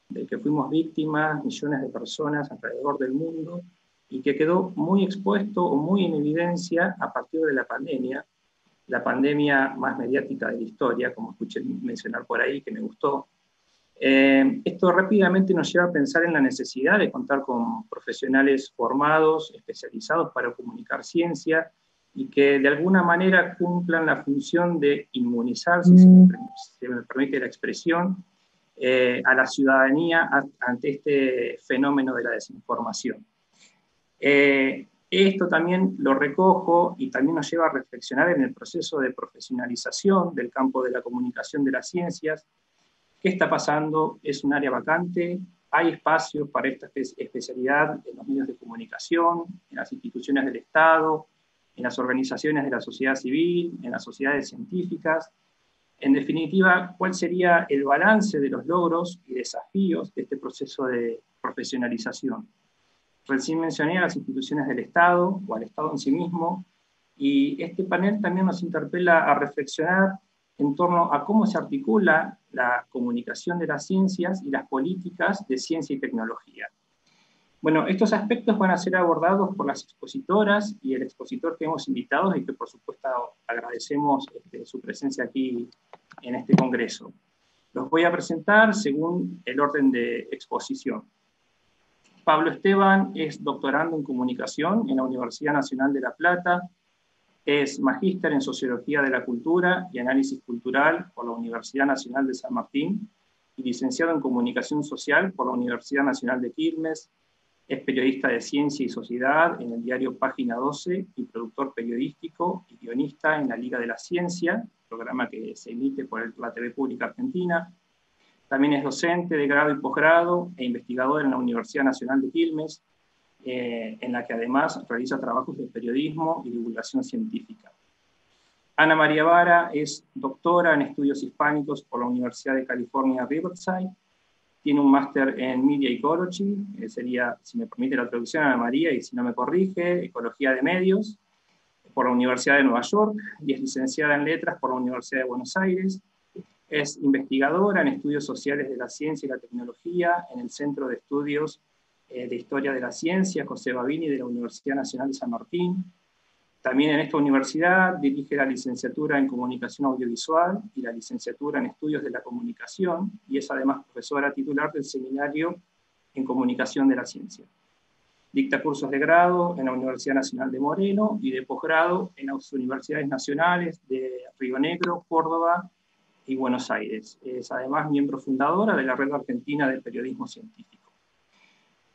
del que fuimos víctimas millones de personas alrededor del mundo y que quedó muy expuesto o muy en evidencia a partir de la pandemia más mediática de la historia, como escuché mencionar por ahí, que me gustó. Esto rápidamente nos lleva a pensar en la necesidad de contar con profesionales formados, especializados para comunicar ciencia y que de alguna manera cumplan la función de inmunizar, si se me permite la expresión, a la ciudadanía ante este fenómeno de la desinformación. Esto también lo recojo y también nos lleva a reflexionar en el proceso de profesionalización del campo de la comunicación de las ciencias. ¿Qué está pasando? ¿Es un área vacante? ¿Hay espacios para esta especialidad en los medios de comunicación, en las instituciones del Estado, en las organizaciones de la sociedad civil, en las sociedades científicas? En definitiva, ¿cuál sería el balance de los logros y desafíos de este proceso de profesionalización? Recién mencioné a las instituciones del Estado o al Estado en sí mismo, y este panel también nos interpela a reflexionar en torno a cómo se articula la comunicación de las ciencias y las políticas de ciencia y tecnología. Bueno, estos aspectos van a ser abordados por las expositoras y el expositor que hemos invitado y que por supuesto agradecemos su presencia aquí en este congreso. Los voy a presentar según el orden de exposición. Pablo Esteban es doctorando en comunicación en la Universidad Nacional de La Plata, es magíster en Sociología de la Cultura y Análisis Cultural por la Universidad Nacional de San Martín y licenciado en Comunicación Social por la Universidad Nacional de Quilmes. Es periodista de Ciencia y Sociedad en el diario Página 12 y productor periodístico y guionista en La Liga de la Ciencia, programa que se emite por la TV Pública Argentina. También es docente de grado y posgrado e investigador en la Universidad Nacional de Quilmes, en la que además realiza trabajos de periodismo y divulgación científica. Ana María Vara es doctora en estudios hispánicos por la Universidad de California, Riverside. Tiene un máster en Media Ecology, sería, si me permite la traducción, Ana María, y si no me corrige, Ecología de Medios, por la Universidad de Nueva York, y es licenciada en Letras por la Universidad de Buenos Aires. Es investigadora en estudios sociales de la ciencia y la tecnología en el Centro de Estudios de Historia de la Ciencia, José Babini, de la Universidad Nacional de San Martín. También en esta universidad dirige la licenciatura en Comunicación Audiovisual y la licenciatura en Estudios de la Comunicación, y es además profesora titular del Seminario en Comunicación de la Ciencia. Dicta cursos de grado en la Universidad Nacional de Moreno y de posgrado en las universidades nacionales de Río Negro, Córdoba y Buenos Aires. Es además miembro fundadora de la Red Argentina de Periodismo Científico.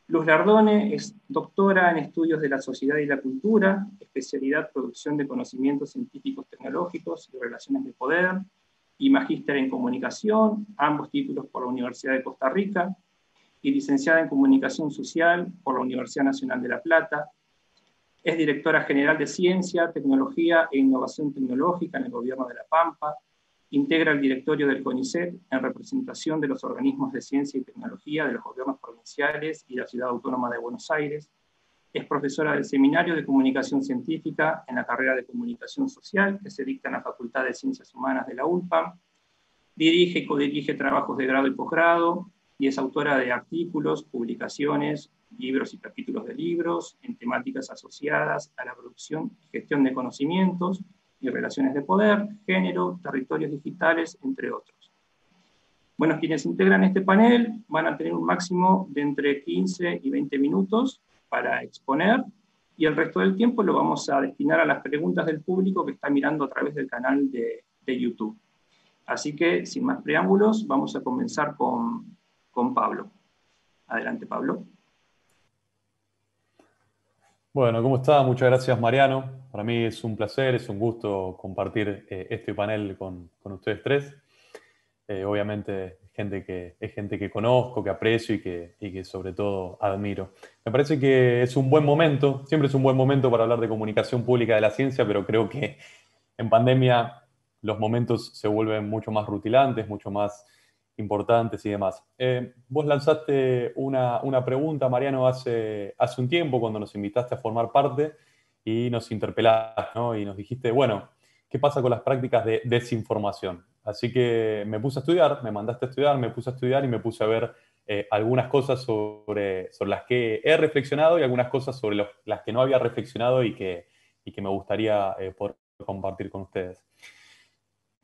Luz Lardone es doctora en Estudios de la Sociedad y la Cultura, especialidad Producción de Conocimientos Científicos Tecnológicos y Relaciones de Poder, y magíster en Comunicación, ambos títulos por la Universidad de Costa Rica, y licenciada en Comunicación Social por la Universidad Nacional de La Plata. Es directora general de Ciencia, Tecnología e Innovación Tecnológica en el Gobierno de La Pampa. Integra el directorio del CONICET en representación de los organismos de ciencia y tecnología de los gobiernos provinciales y la Ciudad Autónoma de Buenos Aires. Es profesora del Seminario de Comunicación Científica en la carrera de Comunicación Social, que se dicta en la Facultad de Ciencias Humanas de la ULPAM. Dirige y codirige trabajos de grado y posgrado, y es autora de artículos, publicaciones, libros y capítulos de libros en temáticas asociadas a la producción y gestión de conocimientos, y relaciones de poder, género, territorios digitales, entre otros. Bueno, quienes integran este panel van a tener un máximo de entre 15 y 20 minutos para exponer, y el resto del tiempo lo vamos a destinar a las preguntas del público que está mirando a través del canal de YouTube. Así que, sin más preámbulos, vamos a comenzar con Pablo. Adelante, Pablo. Bueno, ¿cómo está? Muchas gracias, Mariano. Para mí es un placer, es un gusto compartir este panel con ustedes tres. Obviamente es gente que conozco, que aprecio y que sobre todo admiro. Me parece que es un buen momento, siempre es un buen momento para hablar de comunicación pública de la ciencia, pero creo que en pandemia los momentos se vuelven mucho más rutilantes, mucho más importantes y demás. Vos lanzaste una pregunta, Mariano, hace un tiempo cuando nos invitaste a formar parte y nos interpelaste, ¿no? Y nos dijiste, bueno, ¿qué pasa con las prácticas de desinformación? Así que me puse a estudiar, me mandaste a estudiar, me puse a estudiar y me puse a ver algunas cosas sobre las que he reflexionado y algunas cosas sobre las que no había reflexionado y que me gustaría poder compartir con ustedes.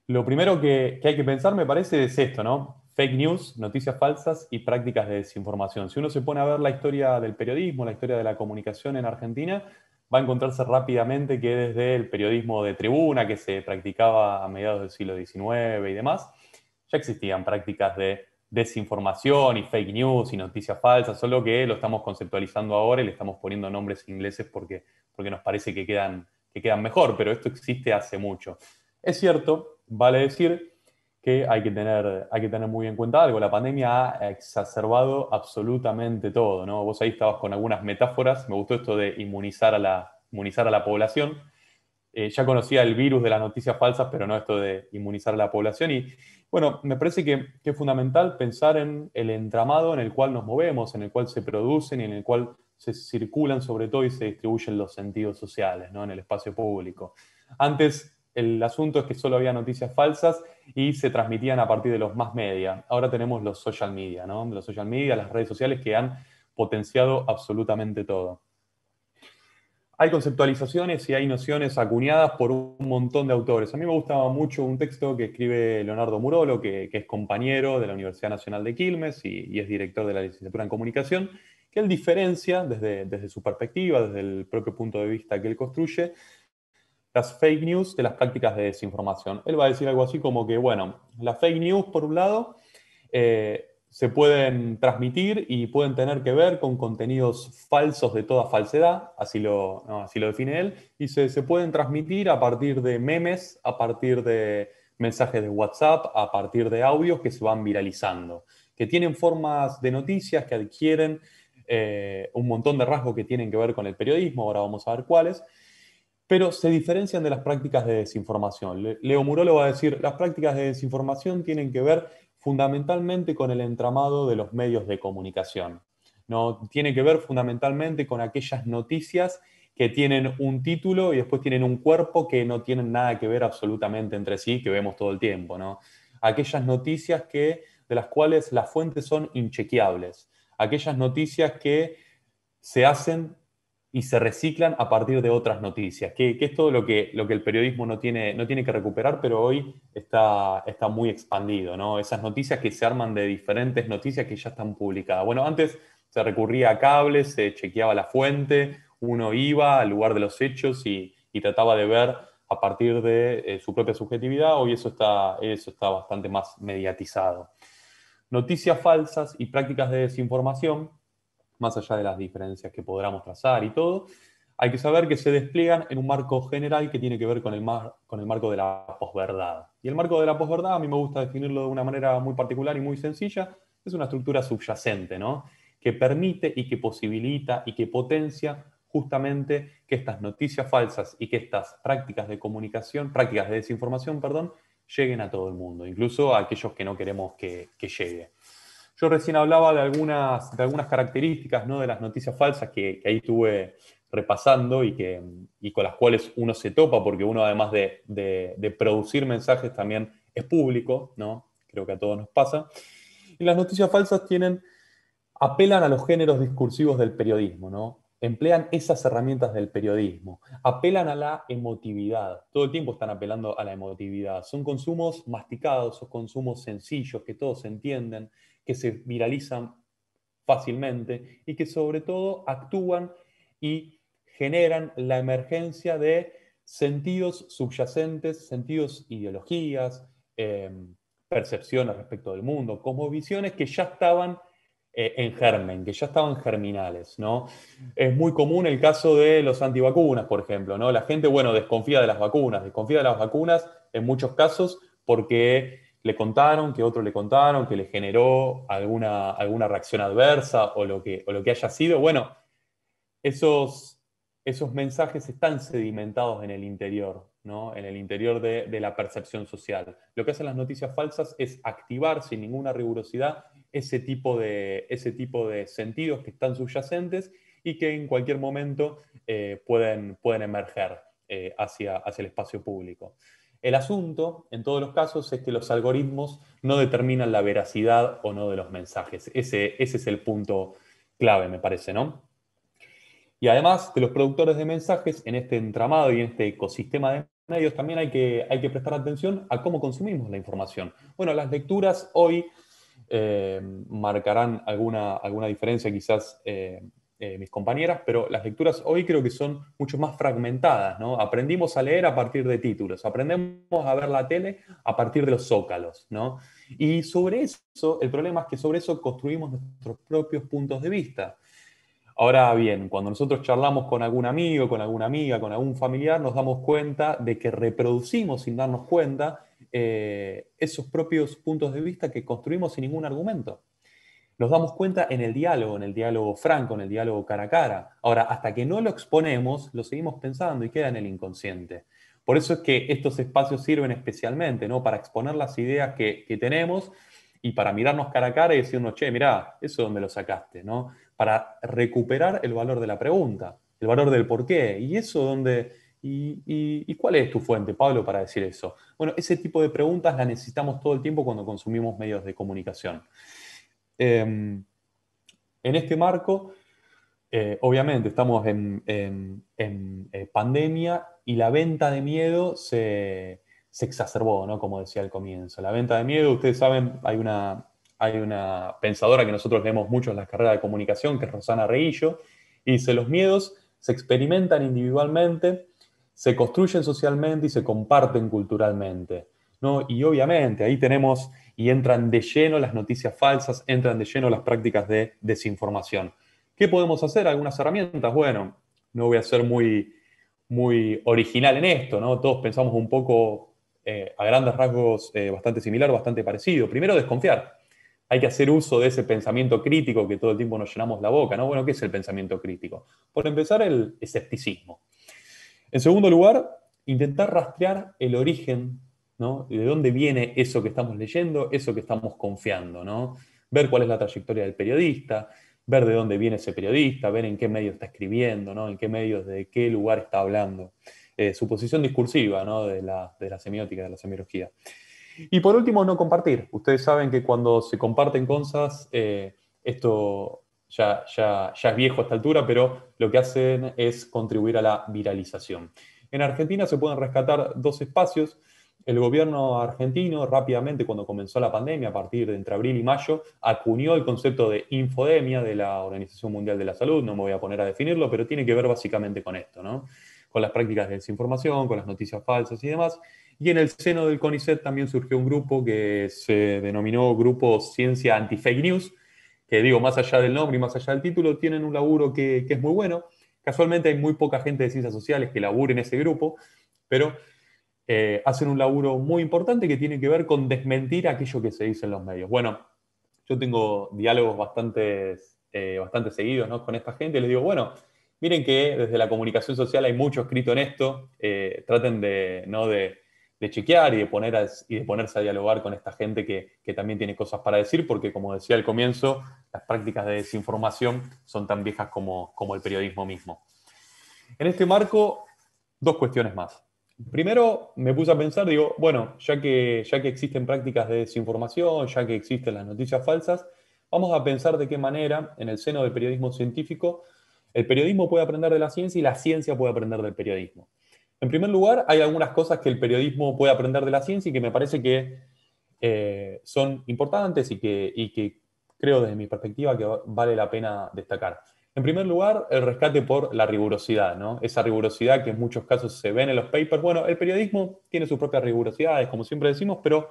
Lo primero que hay que pensar, me parece, es esto, ¿no? Fake news, noticias falsas y prácticas de desinformación. Si uno se pone a ver la historia del periodismo, la historia de la comunicación en Argentina, va a encontrarse rápidamente que desde el periodismo de tribuna, que se practicaba a mediados del siglo XIX y demás, ya existían prácticas de desinformación y fake news y noticias falsas, solo que lo estamos conceptualizando ahora y le estamos poniendo nombres ingleses porque nos parece que quedan mejor, pero esto existe hace mucho. Es cierto, vale decir que hay que tener muy en cuenta algo. La pandemia ha exacerbado absolutamente todo, ¿no? Vos ahí estabas con algunas metáforas. Me gustó esto de inmunizar a la población. Ya conocía el virus de las noticias falsas, pero no esto de inmunizar a la población. Y bueno, me parece que es fundamental pensar en el entramado en el cual nos movemos, en el cual se producen y en el cual se circulan sobre todo y se distribuyen los sentidos sociales, ¿no? En el espacio público. Antes el asunto es que solo había noticias falsas y se transmitían a partir de los más media. Ahora tenemos los social media, ¿no? Los social media, las redes sociales que han potenciado absolutamente todo. Hay conceptualizaciones y hay nociones acuñadas por un montón de autores. A mí me gustaba mucho un texto que escribe Leonardo Murolo, que es compañero de la Universidad Nacional de Quilmes y es director de la licenciatura en comunicación, que él diferencia desde su perspectiva, desde el propio punto de vista que él construye, las fake news de las prácticas de desinformación. Él va a decir algo así como que, bueno, las fake news, por un lado, se pueden transmitir y pueden tener que ver con contenidos falsos de toda falsedad, así lo define él, y se pueden transmitir a partir de memes, a partir de mensajes de WhatsApp, a partir de audios que se van viralizando, que tienen formas de noticias que adquieren un montón de rasgos que tienen que ver con el periodismo, ahora vamos a ver cuáles, pero se diferencian de las prácticas de desinformación. Leo Murolo va a decir, las prácticas de desinformación tienen que ver fundamentalmente con el entramado de los medios de comunicación. ¿No? Tiene que ver fundamentalmente con aquellas noticias que tienen un título y después tienen un cuerpo que no tienen nada que ver absolutamente entre sí, que vemos todo el tiempo, ¿no? Aquellas noticias de las cuales las fuentes son inchequeables. Aquellas noticias que se hacen y se reciclan a partir de otras noticias, que es todo lo que el periodismo no tiene que recuperar, pero hoy está muy expandido, ¿no? Esas noticias que se arman de diferentes noticias que ya están publicadas. Bueno, antes se recurría a cables, se chequeaba la fuente, uno iba al lugar de los hechos y trataba de ver a partir de su propia subjetividad. Hoy eso está bastante más mediatizado. Noticias falsas y prácticas de desinformación, más allá de las diferencias que podamos trazar y todo, hay que saber que se despliegan en un marco general que tiene que ver con el marco de la posverdad. Y el marco de la posverdad, a mí me gusta definirlo de una manera muy particular y muy sencilla, es una estructura subyacente, ¿no? Que permite y que posibilita y que potencia justamente que estas noticias falsas y que estas prácticas de comunicación, prácticas de desinformación, perdón, lleguen a todo el mundo, incluso a aquellos que no queremos que llegue. Yo recién hablaba de algunas características, ¿no? De las noticias falsas que ahí estuve repasando y con las cuales uno se topa, porque uno además de producir mensajes también es público, ¿no? Creo que a todos nos pasa. Y las noticias falsas apelan a los géneros discursivos del periodismo, ¿no? Emplean esas herramientas del periodismo, apelan a la emotividad, todo el tiempo están apelando a la emotividad. Son consumos masticados, son consumos sencillos, que todos entienden, que se viralizan fácilmente y que sobre todo actúan y generan la emergencia de sentidos subyacentes, sentidos, ideologías, eh, percepciones respecto del mundo, cosmovisiones que ya estaban en germen, que ya estaban germinales, ¿no? Es muy común el caso de los antivacunas, por ejemplo, ¿no? La gente, bueno, desconfía de las vacunas en muchos casos porque le contaron, que otros le contaron, que le generó alguna reacción adversa o lo que haya sido. Bueno, esos mensajes están sedimentados en el interior, ¿no? En el interior de la percepción social. Lo que hacen las noticias falsas es activar sin ninguna rigurosidad ese tipo de sentidos que están subyacentes y que en cualquier momento pueden emerger hacia el espacio público. El asunto, en todos los casos, es que los algoritmos no determinan la veracidad o no de los mensajes. Ese es el punto clave, me parece, ¿no? Y además de los productores de mensajes, en este entramado y en este ecosistema de medios, también hay que prestar atención a cómo consumimos la información. Bueno, las lecturas hoy marcarán alguna diferencia quizás mis compañeras, pero las lecturas hoy creo que son mucho más fragmentadas, ¿no? Aprendimos a leer a partir de títulos, aprendemos a ver la tele a partir de los zócalos, ¿no? Y sobre eso, el problema es que sobre eso construimos nuestros propios puntos de vista. Ahora bien, cuando nosotros charlamos con algún amigo, con alguna amiga, con algún familiar, nos damos cuenta de que reproducimos sin darnos cuenta esos propios puntos de vista que construimos sin ningún argumento. Nos damos cuenta en el diálogo franco, en el diálogo cara a cara. Ahora, hasta que no lo exponemos, lo seguimos pensando y queda en el inconsciente. Por eso es que estos espacios sirven especialmente, ¿no? Para exponer las ideas que tenemos y para mirarnos cara a cara y decirnos, che, mirá, eso es donde lo sacaste, ¿no? Para recuperar el valor de la pregunta, el valor del por qué. ¿Y eso dónde? ¿Y cuál es tu fuente, Pablo, para decir eso? Bueno, ese tipo de preguntas las necesitamos todo el tiempo cuando consumimos medios de comunicación. En este marco, obviamente estamos en pandemia y la venta de miedo se exacerbó, ¿no? Como decía al comienzo. La venta de miedo, ustedes saben, hay una pensadora que nosotros leemos mucho en las carreras de comunicación, que es Rosana Reillo, y dice, los miedos se experimentan individualmente, se construyen socialmente y se comparten culturalmente, ¿no? Y obviamente ahí tenemos y entran de lleno las noticias falsas, entran de lleno las prácticas de desinformación. ¿Qué podemos hacer? Algunas herramientas. Bueno, no voy a ser muy original en esto, ¿no? Todos pensamos un poco a grandes rasgos bastante similar, bastante parecido. Primero, desconfiar. Hay que hacer uso de ese pensamiento crítico que todo el tiempo nos llenamos la boca, ¿no? Bueno, ¿qué es el pensamiento crítico? Por empezar, el escepticismo. En segundo lugar, intentar rastrear el origen, ¿no? De dónde viene eso que estamos leyendo, eso que estamos confiando, ¿no? Ver cuál es la trayectoria del periodista, ver de dónde viene ese periodista, ver en qué medio está escribiendo, ¿no? En qué medios, de qué lugar está hablando. Su posición discursiva, ¿no? De la semiótica, de la semiología. Y por último, no compartir. Ustedes saben que cuando se comparten cosas, esto ya es viejo a esta altura, pero lo que hacen es contribuir a la viralización. En Argentina se pueden rescatar dos espacios. El gobierno argentino rápidamente, cuando comenzó la pandemia, a partir de entre abril y mayo, acuñó el concepto de infodemia de la Organización Mundial de la Salud. No me voy a poner a definirlo, pero tiene que ver básicamente con esto, ¿no? Con las prácticas de desinformación, con las noticias falsas y demás. Y en el seno del CONICET también surgió un grupo que se denominó Grupo Ciencia Anti-Fake News, que digo, más allá del nombre y más allá del título, tienen un laburo que es muy bueno. Casualmente hay muy poca gente de ciencias sociales que labure en ese grupo, pero hacen un laburo muy importante que tiene que ver con desmentir aquello que se dice en los medios. Bueno, yo tengo diálogos bastante seguidos, ¿no? Con esta gente y les digo, bueno, miren que desde la comunicación social hay mucho escrito en esto, traten de, ¿no? de chequear y de ponerse a dialogar con esta gente que también tiene cosas para decir, porque como decía al comienzo, las prácticas de desinformación son tan viejas como el periodismo mismo. En este marco, dos cuestiones más. Primero, me puse a pensar, digo, bueno, ya que existen prácticas de desinformación, ya que existen las noticias falsas, vamos a pensar de qué manera, en el seno del periodismo científico, el periodismo puede aprender de la ciencia y la ciencia puede aprender del periodismo. En primer lugar, hay algunas cosas que el periodismo puede aprender de la ciencia y que me parece que son importantes y que creo desde mi perspectiva que vale la pena destacar. En primer lugar, el rescate por la rigurosidad, ¿no? Esa rigurosidad que en muchos casos se ven en los papers. Bueno, el periodismo tiene sus propias rigurosidades, como siempre decimos, pero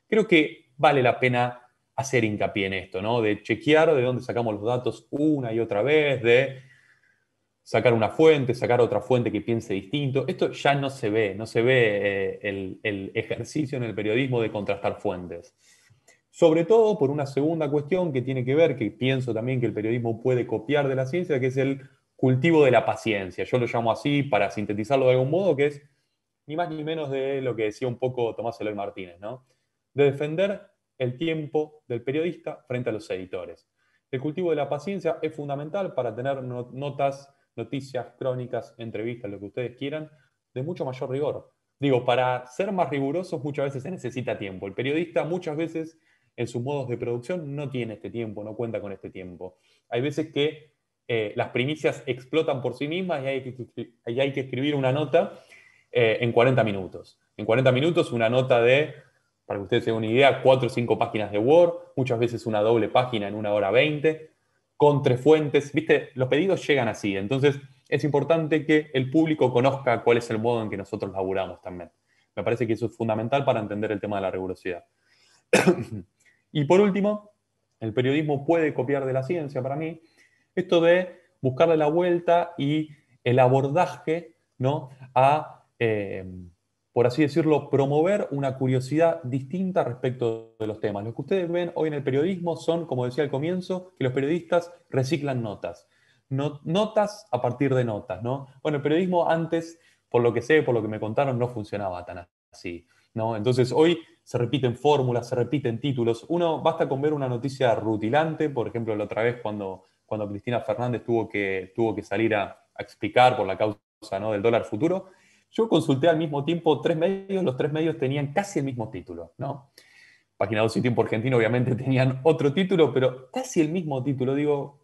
creo que vale la pena hacer hincapié en esto, ¿no? De chequear de dónde sacamos los datos una y otra vez, de sacar una fuente, sacar otra fuente que piense distinto. Esto ya no se ve el ejercicio en el periodismo de contrastar fuentes. Sobre todo por una segunda cuestión que tiene que ver, que pienso también que el periodismo puede copiar de la ciencia, que es el cultivo de la paciencia. Yo lo llamo así para sintetizarlo de algún modo, que es ni más ni menos de lo que decía un poco Tomás Eloy Martínez, ¿no? De defender el tiempo del periodista frente a los editores. El cultivo de la paciencia es fundamental para tener notas, noticias, crónicas, entrevistas, lo que ustedes quieran, de mucho mayor rigor, digo, para ser más rigurosos muchas veces se necesita tiempo. El periodista muchas veces en sus modos de producción no tiene este tiempo, no cuenta con este tiempo. Hay veces que las primicias explotan por sí mismas y hay que escribir una nota en 40 minutos. En 40 minutos una nota de, para que ustedes tengan una idea, 4 o 5 páginas de Word, muchas veces una doble página en 1 hora 20, con 3 fuentes. ¿Viste? Los pedidos llegan así. Entonces es importante que el público conozca cuál es el modo en que nosotros laburamos también. Me parece que eso es fundamental para entender el tema de la rigurosidad. Y por último, el periodismo puede copiar de la ciencia para mí esto de buscarle la vuelta y el abordaje, ¿no? a, por así decirlo, promover una curiosidad distinta respecto de los temas. Lo que ustedes ven hoy en el periodismo son, como decía al comienzo, que los periodistas reciclan notas. Notas a partir de notas, ¿no? Bueno, el periodismo antes, por lo que sé, por lo que me contaron, no funcionaba tan así, ¿no? Entonces hoy se repiten fórmulas, se repiten títulos. Uno basta con ver una noticia rutilante, por ejemplo, la otra vez cuando Cristina Fernández tuvo que salir a explicar por la causa, ¿no?, del dólar futuro. Yo consulté al mismo tiempo 3 medios, los 3 medios tenían casi el mismo título, ¿no? Página 2 y Tiempo Argentino obviamente tenían otro título, pero casi el mismo título. Digo,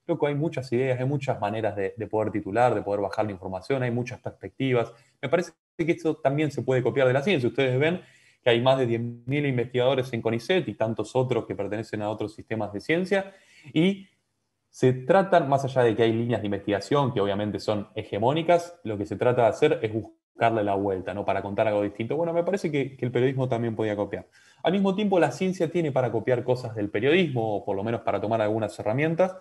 loco, hay muchas ideas, hay muchas maneras de poder titular, de poder bajar la información, hay muchas perspectivas. Me parece que esto también se puede copiar de la ciencia. Ustedes ven que hay más de 10.000 investigadores en CONICET y tantos otros que pertenecen a otros sistemas de ciencia, y se tratan, más allá de que hay líneas de investigación que obviamente son hegemónicas, lo que se trata de hacer es buscarle la vuelta, ¿no? Para contar algo distinto. Bueno, me parece que el periodismo también podía copiar. Al mismo tiempo, la ciencia tiene para copiar cosas del periodismo, o por lo menos para tomar algunas herramientas.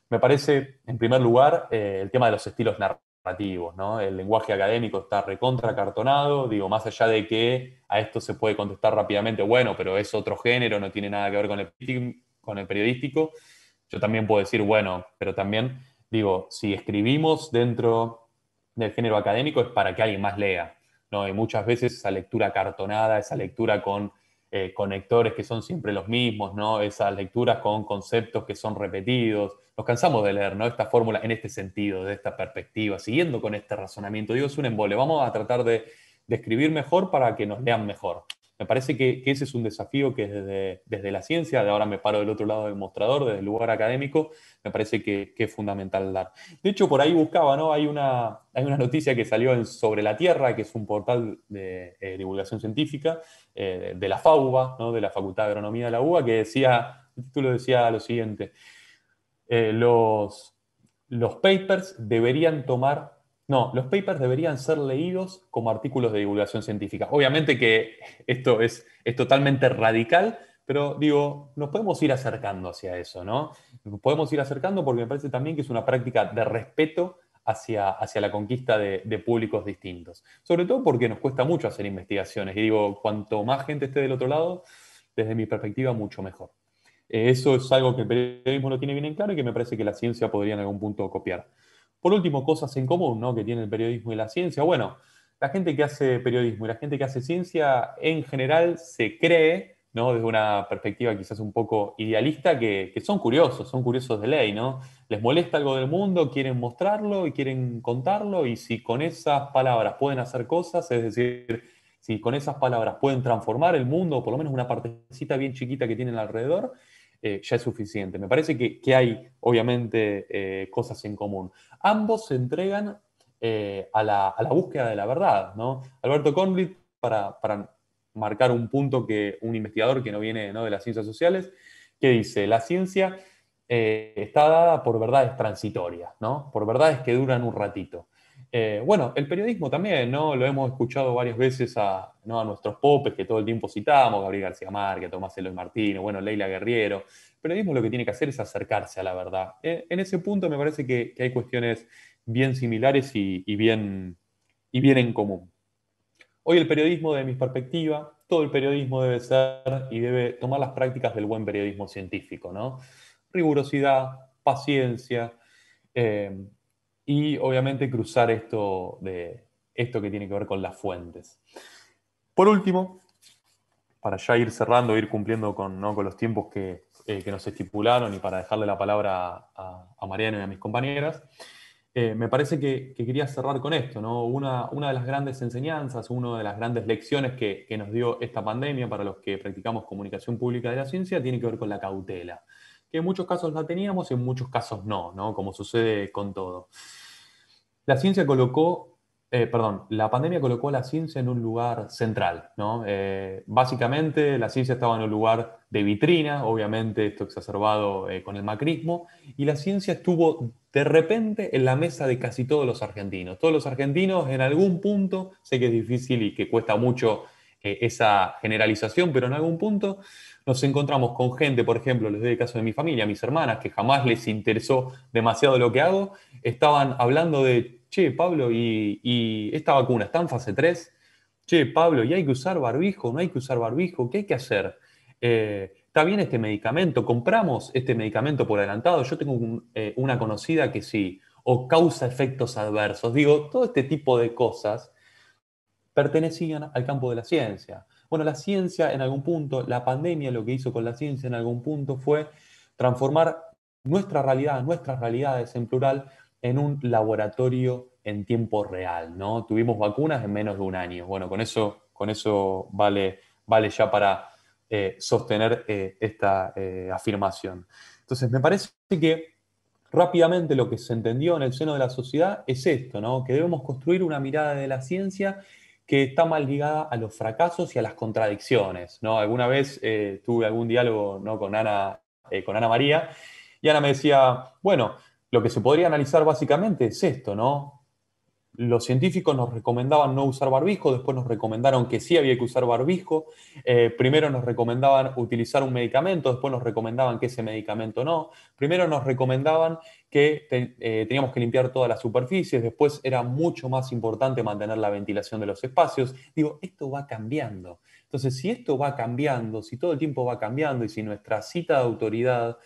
Me parece, en primer lugar, el tema de los estilos narrativos, ¿no? El lenguaje académico está recontra acartonado, digo, más allá de que a esto se puede contestar rápidamente, bueno, pero es otro género, no tiene nada que ver con el periodístico. Yo también puedo decir, bueno, pero también digo, si escribimos dentro del género académico es para que alguien más lea, ¿no? Y muchas veces esa lectura cartonada, esa lectura con conectores que son siempre los mismos, ¿no? Esas lecturas con conceptos que son repetidos. Nos cansamos de leer, ¿no? Esta fórmula en este sentido, de esta perspectiva, siguiendo con este razonamiento. Digo, es un embole. Vamos a tratar de escribir mejor para que nos lean mejor. Me parece que ese es un desafío que desde la ciencia, de ahora me paro del otro lado del mostrador, desde el lugar académico, me parece que es fundamental dar. De hecho, por ahí buscaba, ¿no? Hay una noticia que salió en Sobre la Tierra, que es un portal de divulgación científica de la FAUBA, ¿no? De la Facultad de Agronomía de la UBA, que decía, el título decía lo siguiente: eh, los, los papers deberían tomar, no, los papers deberían ser leídos como artículos de divulgación científica. Obviamente que esto es totalmente radical, pero digo, nos podemos ir acercando hacia eso, ¿no? Nos podemos ir acercando porque me parece también que es una práctica de respeto hacia la conquista de públicos distintos. Sobre todo porque nos cuesta mucho hacer investigaciones. Y digo, cuanto más gente esté del otro lado, desde mi perspectiva, mucho mejor. Eso es algo que el periodismo no tiene bien en claro y que me parece que la ciencia podría en algún punto copiar. Por último, cosas en común, ¿no?, que tiene el periodismo y la ciencia. Bueno, la gente que hace periodismo y la gente que hace ciencia en general se cree, ¿no?, desde una perspectiva quizás un poco idealista, que son curiosos de ley, ¿no? Les molesta algo del mundo, quieren mostrarlo y quieren contarlo, y si con esas palabras pueden hacer cosas, es decir, si con esas palabras pueden transformar el mundo, o por lo menos una partecita bien chiquita que tienen alrededor, ya es suficiente. Me parece que hay, obviamente, cosas en común. Ambos se entregan a la búsqueda de la verdad, ¿no? Alberto Conrit, para marcar un punto, que un investigador que no viene, ¿no?, de las ciencias sociales, que dice, la ciencia está dada por verdades transitorias, ¿no? Por verdades que duran un ratito. Bueno, el periodismo también, ¿no? Lo hemos escuchado varias veces ¿no?, a nuestros popes que todo el tiempo citamos, Gabriel García Márquez, Tomás Eloy Martínez, bueno, Leila Guerriero. El periodismo lo que tiene que hacer es acercarse a la verdad. En ese punto me parece que hay cuestiones bien similares y bien en común. Hoy el periodismo, de mi perspectiva, todo el periodismo debe ser y debe tomar las prácticas del buen periodismo científico, ¿no? Rigurosidad, paciencia, eh, y obviamente cruzar esto que tiene que ver con las fuentes. Por último, para ya ir cerrando, ir cumpliendo ¿no?, con los tiempos que nos estipularon, y para dejarle la palabra a Mariano y a mis compañeras, me parece que quería cerrar con esto, ¿no? Una de las grandes enseñanzas, una de las grandes lecciones que nos dio esta pandemia para los que practicamos comunicación pública de la ciencia tiene que ver con la cautela, que en muchos casos la teníamos y en muchos casos no, ¿no? Como sucede con todo. La ciencia colocó, la pandemia colocó a la ciencia en un lugar central, ¿no? Básicamente la ciencia estaba en un lugar de vitrina, obviamente esto exacerbado con el macrismo, y la ciencia estuvo de repente en la mesa de casi todos los argentinos. Todos los argentinos en algún punto, sé que es difícil y que cuesta mucho esa generalización, pero en algún punto nos encontramos con gente, por ejemplo, les doy el caso de mi familia, mis hermanas, que jamás les interesó demasiado lo que hago, estaban hablando de, che, Pablo, y esta vacuna está en fase 3. Che, Pablo, ¿y hay que usar barbijo? ¿No hay que usar barbijo? ¿Qué hay que hacer? ¿Está bien este medicamento? ¿Compramos este medicamento por adelantado? Yo tengo una conocida que sí, o causa efectos adversos. Digo, todo este tipo de cosas pertenecían al campo de la ciencia. Bueno, la ciencia en algún punto, la pandemia lo que hizo con la ciencia en algún punto fue transformar nuestra realidad, nuestras realidades en plural, en un laboratorio en tiempo real, ¿no? Tuvimos vacunas en menos de un año. Bueno, con eso vale ya para sostener esta afirmación. Entonces, me parece que rápidamente lo que se entendió en el seno de la sociedad es esto, ¿no? Que debemos construir una mirada de la ciencia que está más ligada a los fracasos y a las contradicciones, ¿no? Alguna vez tuve algún diálogo, ¿no? Con Ana María, y Ana me decía, bueno, lo que se podría analizar básicamente es esto, ¿no? Los científicos nos recomendaban no usar barbijo, después nos recomendaron que sí había que usar barbijo, primero nos recomendaban utilizar un medicamento, después nos recomendaban que ese medicamento no, primero nos recomendaban que teníamos que limpiar todas las superficies, después era mucho más importante mantener la ventilación de los espacios. Digo, esto va cambiando. Entonces, si esto va cambiando, si todo el tiempo va cambiando y si nuestra cita de autoridad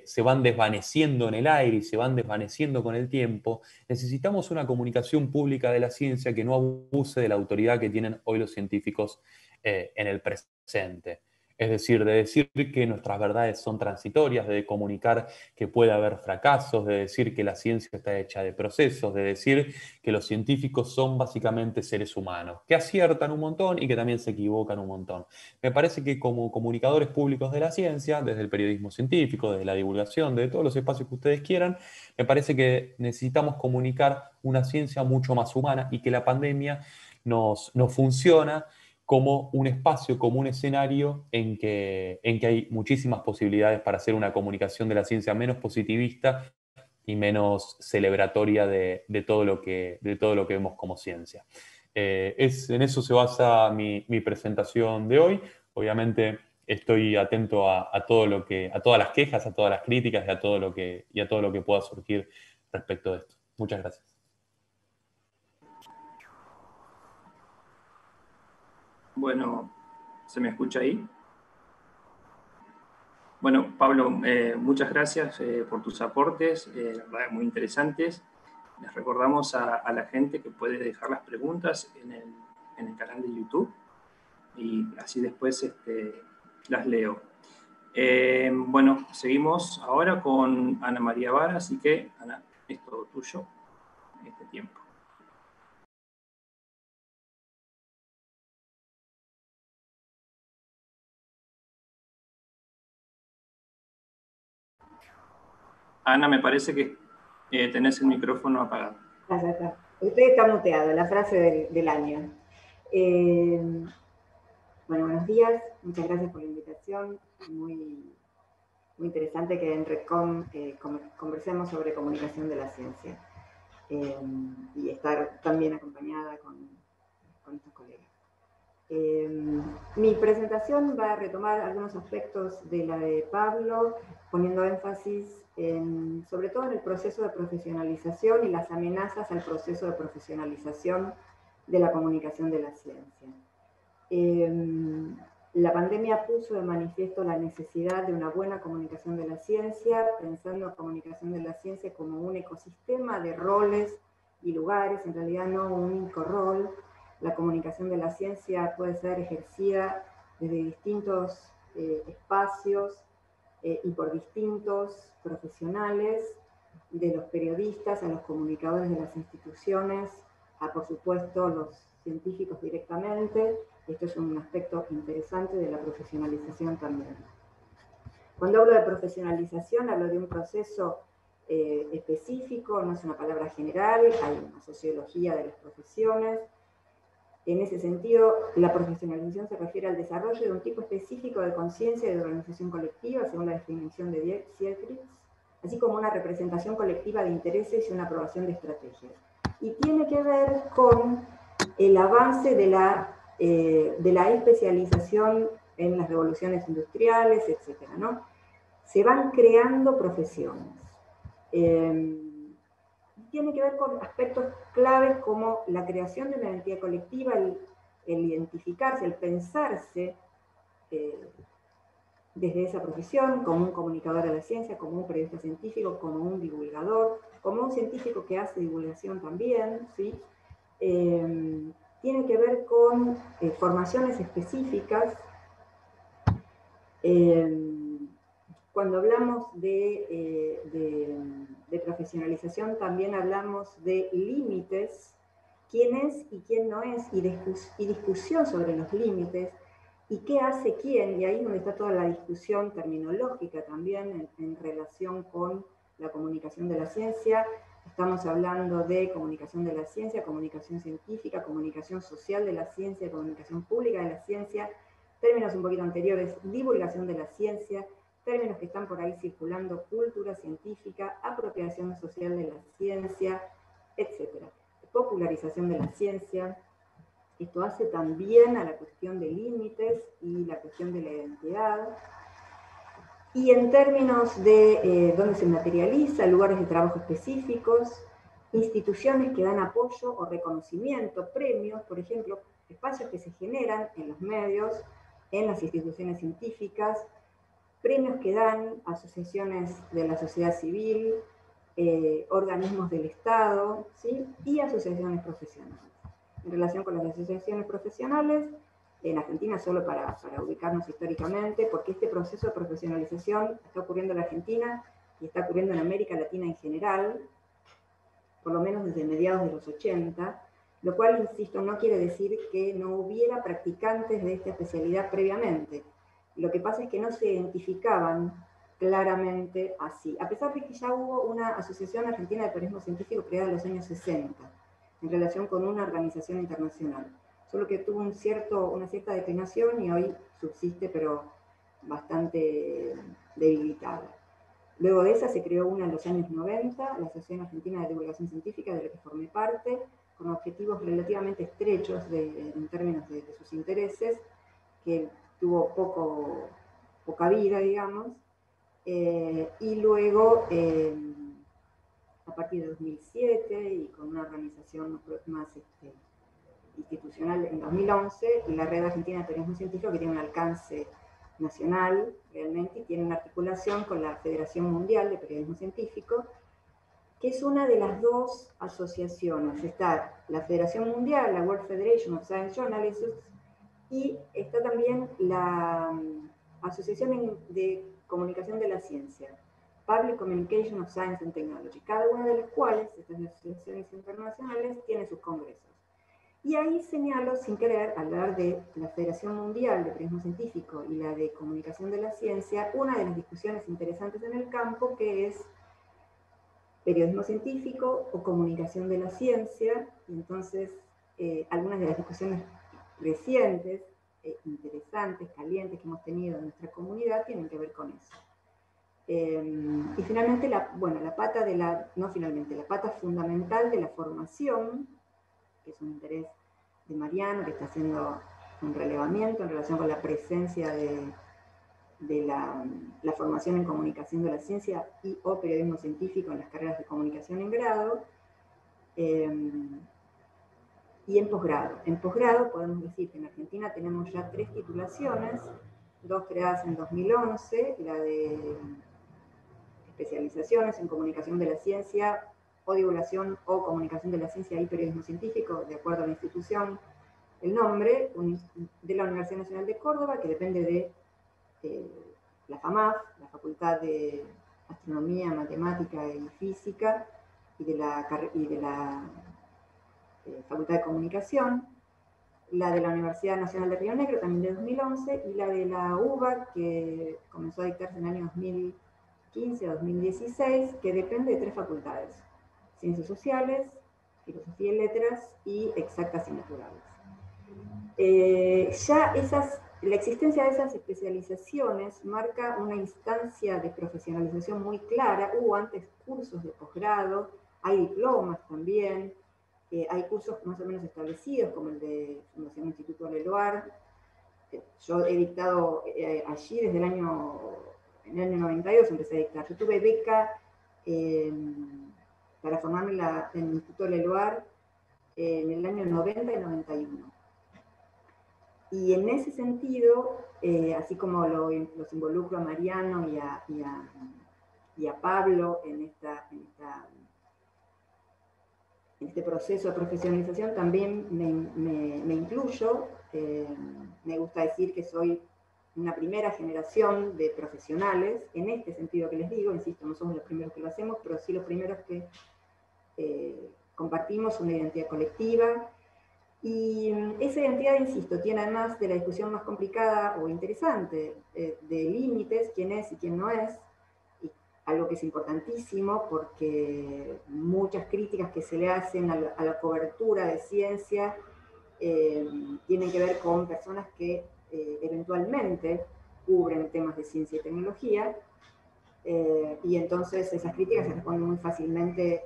se van desvaneciendo en el aire y se van desvaneciendo con el tiempo, necesitamos una comunicación pública de la ciencia que no abuse de la autoridad que tienen hoy los científicos en el presente. Es decir, de decir que nuestras verdades son transitorias, de comunicar que puede haber fracasos, de decir que la ciencia está hecha de procesos, de decir que los científicos son básicamente seres humanos, que aciertan un montón y que también se equivocan un montón. Me parece que como comunicadores públicos de la ciencia, desde el periodismo científico, desde la divulgación, de todos los espacios que ustedes quieran, me parece que necesitamos comunicar una ciencia mucho más humana y que la pandemia nos funciona como un espacio, como un escenario en que hay muchísimas posibilidades para hacer una comunicación de la ciencia menos positivista y menos celebratoria de todo lo que vemos como ciencia. En eso se basa mi presentación de hoy. Obviamente estoy atento a todo a todas las quejas, a todas las críticas y a todo lo que pueda surgir respecto de esto. Muchas gracias. Bueno, ¿se me escucha ahí? Bueno, Pablo, muchas gracias por tus aportes, la verdad, muy interesantes. Les recordamos a la gente que puede dejar las preguntas en el canal de YouTube y así después las leo. Bueno, seguimos ahora con Ana María Vara, así que, Ana, es todo tuyo en este tiempo. Ana, me parece que tenés el micrófono apagado. Ah, ya está. Usted está muteado, la frase del año. Bueno, buenos días, muchas gracias por la invitación. Muy interesante que en Redcom conversemos sobre comunicación de la ciencia y estar también acompañada con estos colegas. Mi presentación va a retomar algunos aspectos de la de Pablo, poniendo énfasis sobre todo en el proceso de profesionalización y las amenazas al proceso de profesionalización de la comunicación de la ciencia. La pandemia puso de manifiesto la necesidad de una buena comunicación de la ciencia, pensando en comunicación de la ciencia como un ecosistema de roles y lugares, en realidad no un único rol. La comunicación de la ciencia puede ser ejercida desde distintos espacios y por distintos profesionales, de los periodistas a los comunicadores de las instituciones, a por supuesto los científicos directamente. Esto es un aspecto interesante de la profesionalización también. Cuando hablo de profesionalización, hablo de un proceso específico, no es una palabra general, hay una sociología de las profesiones. En ese sentido, la profesionalización se refiere al desarrollo de un tipo específico de conciencia y de organización colectiva, según la definición de Siegrist, así como una representación colectiva de intereses y una aprobación de estrategias. Y tiene que ver con el avance de la especialización en las revoluciones industriales, etc., ¿no? Se van creando profesiones. Tiene que ver con aspectos claves como la creación de una identidad colectiva, el identificarse, el pensarse desde esa profesión, como un comunicador de la ciencia, como un periodista científico, como un divulgador, como un científico que hace divulgación también, ¿sí? Tiene que ver con formaciones específicas. Cuando hablamos de profesionalización, también hablamos de límites, quién es y quién no es, y discusión sobre los límites, y qué hace quién, y ahí es donde está toda la discusión terminológica también en relación con la comunicación de la ciencia. Estamos hablando de comunicación de la ciencia, comunicación científica, comunicación social de la ciencia, comunicación pública de la ciencia, términos un poquito anteriores, divulgación de la ciencia, términos que están por ahí circulando, cultura científica, apropiación social de la ciencia, etc. Popularización de la ciencia. Esto hace también a la cuestión de límites y la cuestión de la identidad. Y en términos de dónde se materializa, lugares de trabajo específicos, instituciones que dan apoyo o reconocimiento, premios, por ejemplo, espacios que se generan en los medios, en las instituciones científicas, premios que dan asociaciones de la sociedad civil, organismos del Estado, ¿sí? Y asociaciones profesionales. En relación con las asociaciones profesionales, en Argentina, solo para ubicarnos históricamente, porque este proceso de profesionalización está ocurriendo en la Argentina y está ocurriendo en América Latina en general, por lo menos desde mediados de los 80, lo cual, insisto, no quiere decir que no hubiera practicantes de esta especialidad previamente. Lo que pasa es que no se identificaban claramente así, a pesar de que ya hubo una Asociación Argentina de Periodismo Científico creada en los años 60, en relación con una organización internacional, solo que tuvo una cierta declinación y hoy subsiste, pero bastante debilitada. Luego de esa se creó una en los años 90, la Asociación Argentina de Divulgación Científica, de la que formé parte, con objetivos relativamente estrechos en términos de sus intereses, que tuvo poca vida, digamos, y luego, a partir de 2007, y con una organización más institucional en 2011, y la Red Argentina de Periodismo Científico, que tiene un alcance nacional realmente, y tiene una articulación con la Federación Mundial de Periodismo Científico, que es una de las dos asociaciones. Está la Federación Mundial, la World Federation of Science Journalists, y está también la Asociación de Comunicación de la Ciencia, Public Communication of Science and Technology, cada una de las cuales, estas asociaciones internacionales, tiene sus congresos. Y ahí señalo, sin querer, hablar de la Federación Mundial de Periodismo Científico y la de Comunicación de la Ciencia, una de las discusiones interesantes en el campo, que es periodismo científico o comunicación de la ciencia. Y entonces, algunas de las discusiones recientes, interesantes, calientes que hemos tenido en nuestra comunidad tienen que ver con eso. Y finalmente, la pata fundamental de la formación, que es un interés de Mariano, que está haciendo un relevamiento en relación con la presencia de la formación en comunicación de la ciencia y o periodismo científico en las carreras de comunicación en grado, y en posgrado. En posgrado podemos decir que en Argentina tenemos ya 3 titulaciones, 2 creadas en 2011, la de especializaciones en comunicación de la ciencia o divulgación o comunicación de la ciencia y periodismo científico, de acuerdo a la institución, el nombre, de la Universidad Nacional de Córdoba, que depende de la FAMAF, la Facultad de astronomía, matemática y física, y de la Facultad de Comunicación, la de la Universidad Nacional de Río Negro, también de 2011, y la de la UBA, que comenzó a dictarse en el año 2015 o 2016, que depende de 3 facultades: Ciencias Sociales, Filosofía y Letras y Exactas y Naturales. La existencia de esas especializaciones marca una instancia de profesionalización muy clara. Hubo antes cursos de posgrado, hay diplomas también, hay cursos más o menos establecidos, como el de Fundación Instituto Leloir. Yo he dictado allí desde en el año 92 empecé a dictar. Yo tuve beca para formarme en el Instituto Leloir en el año 90 y 91. Y en ese sentido, así como los involucro a Mariano y a Pablo en este proceso de profesionalización, también me incluyo. Me gusta decir que soy una primera generación de profesionales, en este sentido que les digo, insisto, no somos los primeros que lo hacemos, pero sí los primeros que compartimos una identidad colectiva. Y esa identidad, insisto, tiene, además de la discusión más complicada o interesante de límites, quién es y quién no es, y algo que es importantísimo porque muchas críticas que se le hacen a la cobertura de ciencia tienen que ver con personas que eventualmente cubren temas de ciencia y tecnología, y entonces esas críticas se responden muy fácilmente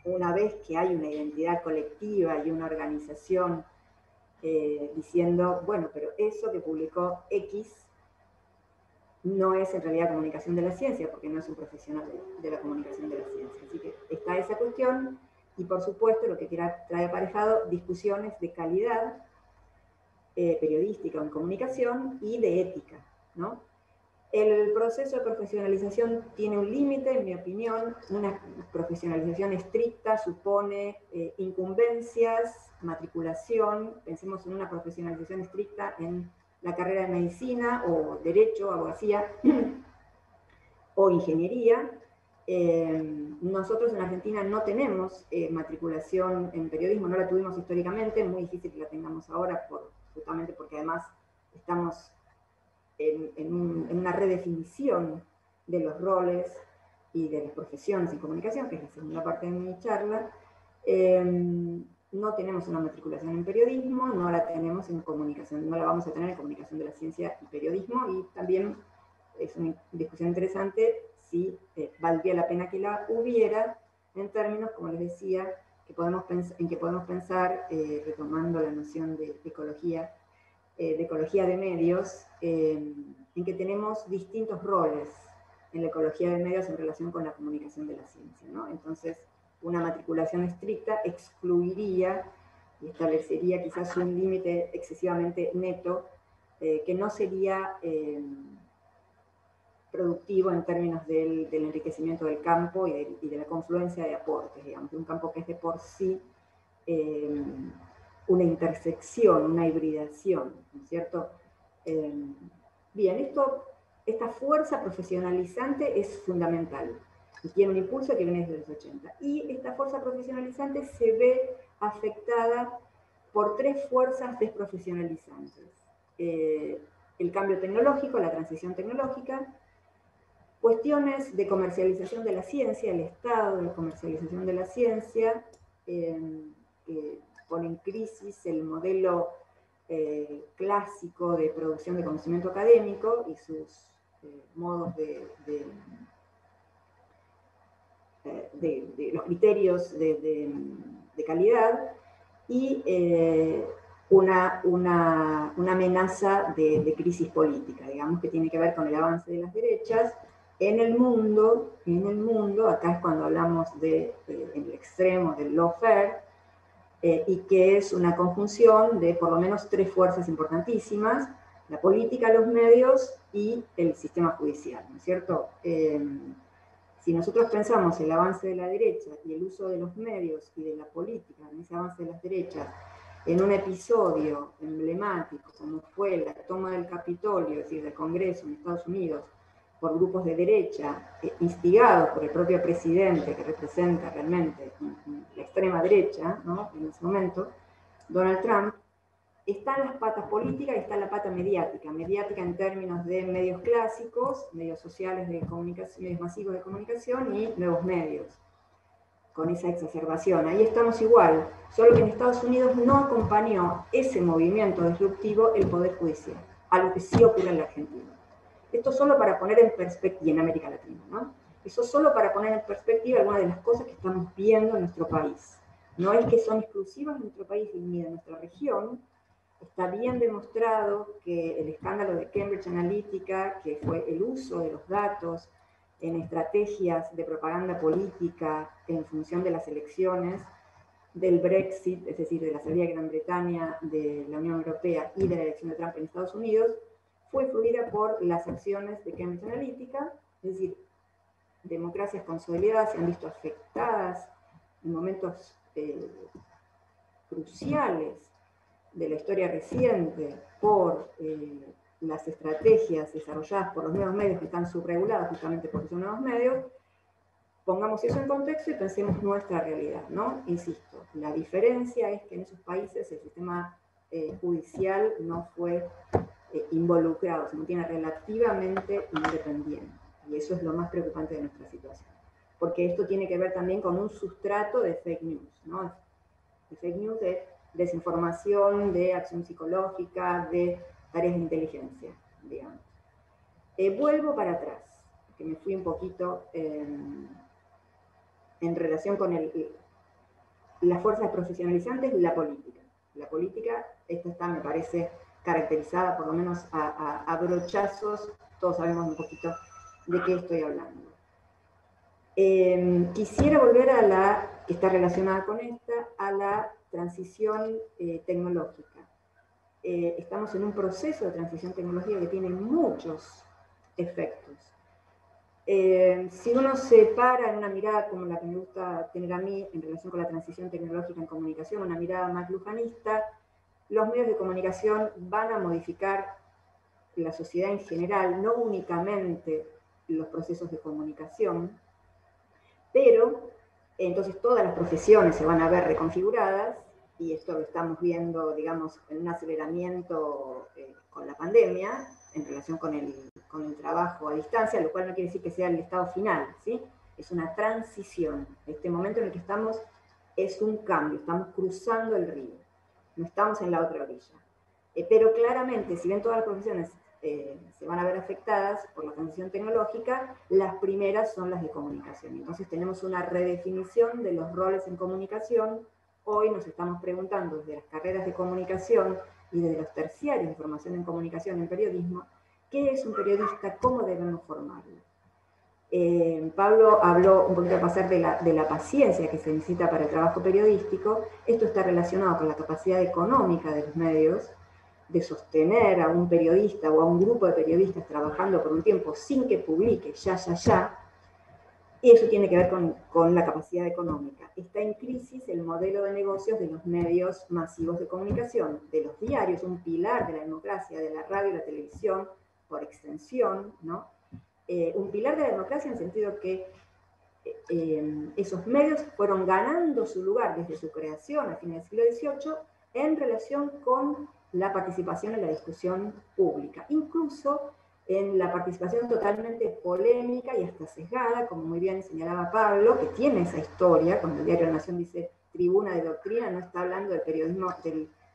una vez que hay una identidad colectiva y una organización diciendo, bueno, pero eso que publicó X no es en realidad comunicación de la ciencia, porque no es un profesional de la comunicación de la ciencia. Así que está esa cuestión, y por supuesto lo que trae aparejado discusiones de calidad periodística o en comunicación y de ética, ¿no? El proceso de profesionalización tiene un límite, en mi opinión. Una profesionalización estricta supone incumbencias, matriculación. Pensemos en una profesionalización estricta en la carrera de medicina o derecho, abogacía o ingeniería. Nosotros en Argentina no tenemos matriculación en periodismo, no la tuvimos históricamente, es muy difícil que la tengamos ahora, justamente porque además estamos en una redefinición de los roles y de las profesiones en comunicación, que es la segunda parte de mi charla. No tenemos una matriculación en periodismo, no la tenemos en comunicación, no la vamos a tener en comunicación de la ciencia y periodismo, y también es una discusión interesante si valdría la pena que la hubiera, en términos, como les decía, que podemos pensar, retomando la noción de ecología de medios, en que tenemos distintos roles en la ecología de medios en relación con la comunicación de la ciencia, ¿no? Entonces, una matriculación estricta excluiría y establecería quizás un límite excesivamente neto que no sería productivo en términos del enriquecimiento del campo y de la confluencia de aportes, digamos, de un campo que es de por sí una intersección, una hibridación, ¿no es cierto? Bien, esta fuerza profesionalizante es fundamental y tiene un impulso que viene desde los 80. Y esta fuerza profesionalizante se ve afectada por 3 fuerzas desprofesionalizantes. El cambio tecnológico, la transición tecnológica, cuestiones de comercialización de la ciencia, el estado de comercialización de la ciencia, que pone en crisis el modelo clásico de producción de conocimiento académico y sus modos de los criterios de calidad, y una amenaza de crisis política, digamos, que tiene que ver con el avance de las derechas en el mundo. Acá es cuando hablamos en el extremo del lawfare, y que es una conjunción de por lo menos 3 fuerzas importantísimas: la política, los medios y el sistema judicial, ¿no es cierto? Si nosotros pensamos el avance de la derecha y el uso de los medios y de la política en ese avance de las derechas en un episodio emblemático como fue la toma del Capitolio, es decir, del Congreso en Estados Unidos, por grupos de derecha, instigados por el propio presidente, que representa realmente la extrema derecha, ¿no?, en ese momento, Donald Trump, están las patas políticas y está la pata mediática. Mediática en términos de medios clásicos, medios sociales de comunicación, medios masivos de comunicación y nuevos medios, con esa exacerbación. Ahí estamos igual, solo que en Estados Unidos no acompañó ese movimiento disruptivo el Poder Judicial, algo que sí ocurre en la Argentina. Esto solo para poner en perspectiva, y en América Latina, ¿no? Eso solo para poner en perspectiva algunas de las cosas que estamos viendo en nuestro país. No es que son exclusivas de nuestro país ni de nuestra región. Está bien demostrado que el escándalo de Cambridge Analytica, que fue el uso de los datos en estrategias de propaganda política en función de las elecciones, del Brexit, es decir, de la salida de Gran Bretaña de la Unión Europea y de la elección de Trump en Estados Unidos, fue influida por las acciones de Cambridge Analytica, es decir, democracias consolidadas se han visto afectadas en momentos cruciales de la historia reciente por las estrategias desarrolladas por los nuevos medios que están subregulados justamente por esos nuevos medios. Pongamos eso en contexto y pensemos nuestra realidad, ¿no? Insisto, la diferencia es que en esos países el sistema judicial no fue involucrado, se mantiene relativamente independiente. Y eso es lo más preocupante de nuestra situación. Porque esto tiene que ver también con un sustrato de fake news, ¿no? De fake news, de desinformación, de acción psicológica, de tareas de inteligencia, digamos. Vuelvo para atrás, que me fui un poquito en relación con las fuerzas profesionalizantes y la política. La política, esta está, me parece, caracterizada por lo menos a brochazos, todos sabemos un poquito de qué estoy hablando. Quisiera volver a la, que está relacionada con esta, a la transición tecnológica. Estamos en un proceso de transición tecnológica que tiene muchos efectos. Si uno se para en una mirada como la que me gusta tener a mí en relación con la transición tecnológica en comunicación, una mirada más lujanista, los medios de comunicación van a modificar la sociedad en general, no únicamente los procesos de comunicación, pero entonces todas las profesiones se van a ver reconfiguradas, y esto lo estamos viendo, digamos, en un aceleramiento con la pandemia, en relación con el trabajo a distancia, lo cual no quiere decir que sea el estado final, ¿sí? Es una transición. Este momento en el que estamos es un cambio, estamos cruzando el río, no estamos en la otra orilla. Pero claramente, si bien todas las profesiones se van a ver afectadas por la transición tecnológica, las primeras son las de comunicación. Entonces tenemos una redefinición de los roles en comunicación. Hoy nos estamos preguntando desde las carreras de comunicación y desde los terciarios de formación en comunicación, en periodismo, ¿qué es un periodista? ¿Cómo debemos formarlo? Pablo habló un poquito a pasar de la paciencia que se necesita para el trabajo periodístico. Esto está relacionado con la capacidad económica de los medios, de sostener a un periodista o a un grupo de periodistas trabajando por un tiempo sin que publique ya. Y eso tiene que ver con la capacidad económica. Está en crisis el modelo de negocios de los medios masivos de comunicación, de los diarios, un pilar de la democracia, de la radio y la televisión, por extensión, ¿no? Un pilar de la democracia en el sentido que esos medios fueron ganando su lugar desde su creación a fines del siglo XVIII en relación con la participación en la discusión pública, incluso en la participación totalmente polémica y hasta sesgada, como muy bien señalaba Pablo, que tiene esa historia. Cuando el diario La Nación dice tribuna de doctrina, no está hablando del periodismo,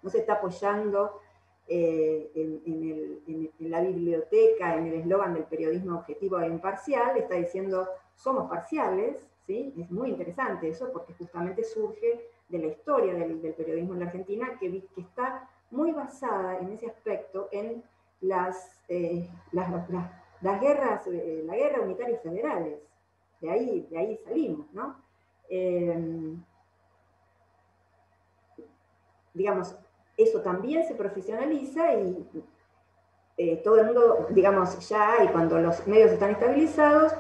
no se está apoyando en la biblioteca, en el eslogan del periodismo objetivo e imparcial, está diciendo somos parciales, ¿sí? Es muy interesante eso, porque justamente surge de la historia del periodismo en la Argentina, que está muy basada en ese aspecto en las guerras, la guerra unitarias federales. De ahí salimos, ¿no? Digamos, eso también se profesionaliza y todo el mundo, digamos, ya, y cuando los medios están estabilizados,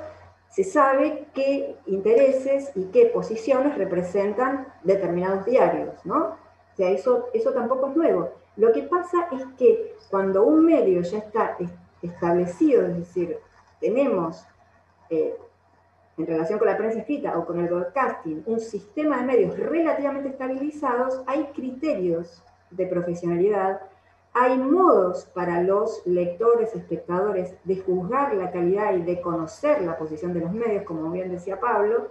se sabe qué intereses y qué posiciones representan determinados diarios, ¿no? O sea, eso tampoco es nuevo. Lo que pasa es que cuando un medio ya está establecido, es decir, tenemos, en relación con la prensa escrita o con el broadcasting, un sistema de medios relativamente estabilizados, hay criterios de profesionalidad, hay modos para los lectores, espectadores, de juzgar la calidad y de conocer la posición de los medios, como bien decía Pablo.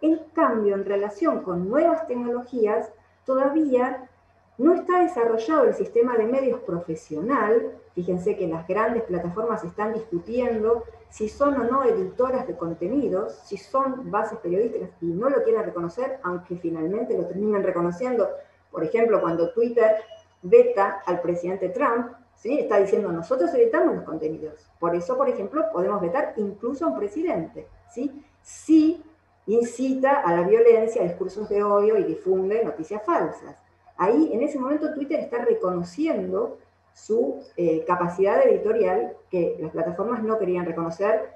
En cambio, en relación con nuevas tecnologías, todavía no está desarrollado el sistema de medios profesional. Fíjense que las grandes plataformas están discutiendo si son o no editoras de contenidos, si son bases periodísticas, y no lo quieren reconocer, aunque finalmente lo terminan reconociendo. Por ejemplo, cuando Twitter veta al presidente Trump, ¿sí? Está diciendo, nosotros editamos los contenidos. Por eso, por ejemplo, podemos vetar incluso a un presidente, ¿sí? Si incita a la violencia, a discursos de odio y difunde noticias falsas. Ahí, en ese momento, Twitter está reconociendo su capacidad editorial que las plataformas no querían reconocer,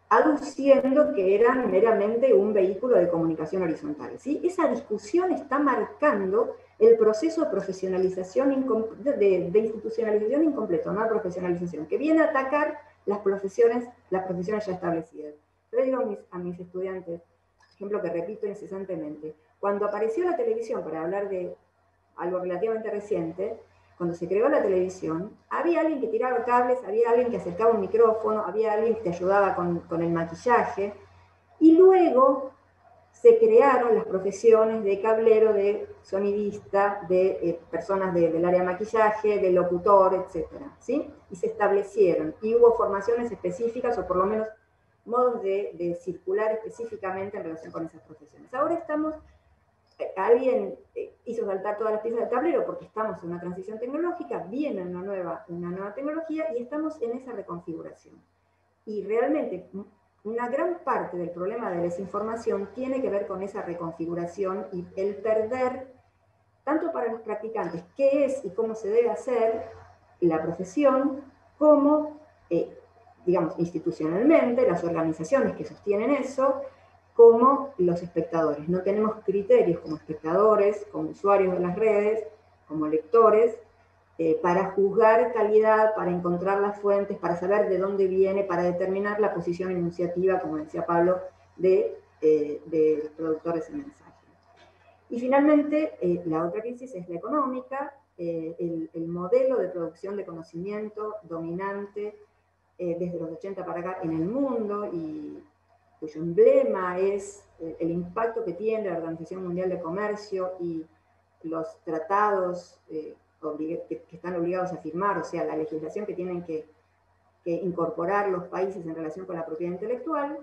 aduciendo que eran meramente un vehículo de comunicación horizontal, ¿sí? Esa discusión está marcando el proceso de profesionalización, de institucionalización incompleto, no profesionalización, que viene a atacar las profesiones ya establecidas. Yo le digo a mis estudiantes, ejemplo que repito incesantemente, cuando apareció la televisión, para hablar de algo relativamente reciente, cuando se creó la televisión, había alguien que tiraba cables, había alguien que acercaba un micrófono, había alguien que te ayudaba con el maquillaje, y luego se crearon las profesiones de cablero, de sonidista, de personas del área de maquillaje, de locutor, etc. ¿Sí? Y se establecieron, y hubo formaciones específicas, o por lo menos modos de circular específicamente en relación con esas profesiones. Ahora estamos, alguien hizo saltar todas las piezas del tablero porque estamos en una transición tecnológica, viene una nueva tecnología y estamos en esa reconfiguración. Y realmente una gran parte del problema de la desinformación tiene que ver con esa reconfiguración y el perder, tanto para los practicantes, qué es y cómo se debe hacer la profesión, como, digamos, institucionalmente, las organizaciones que sostienen eso, como los espectadores. No tenemos criterios como espectadores, como usuarios de las redes, como lectores, para juzgar calidad, para encontrar las fuentes, para saber de dónde viene, para determinar la posición enunciativa, como decía Pablo, de los productores de mensaje. Y finalmente, la otra crisis es la económica, el modelo de producción de conocimiento dominante desde los 80 para acá en el mundo, y cuyo emblema es el impacto que tiene la Organización Mundial de Comercio y los tratados que están obligados a firmar, o sea, la legislación que tienen que incorporar los países en relación con la propiedad intelectual,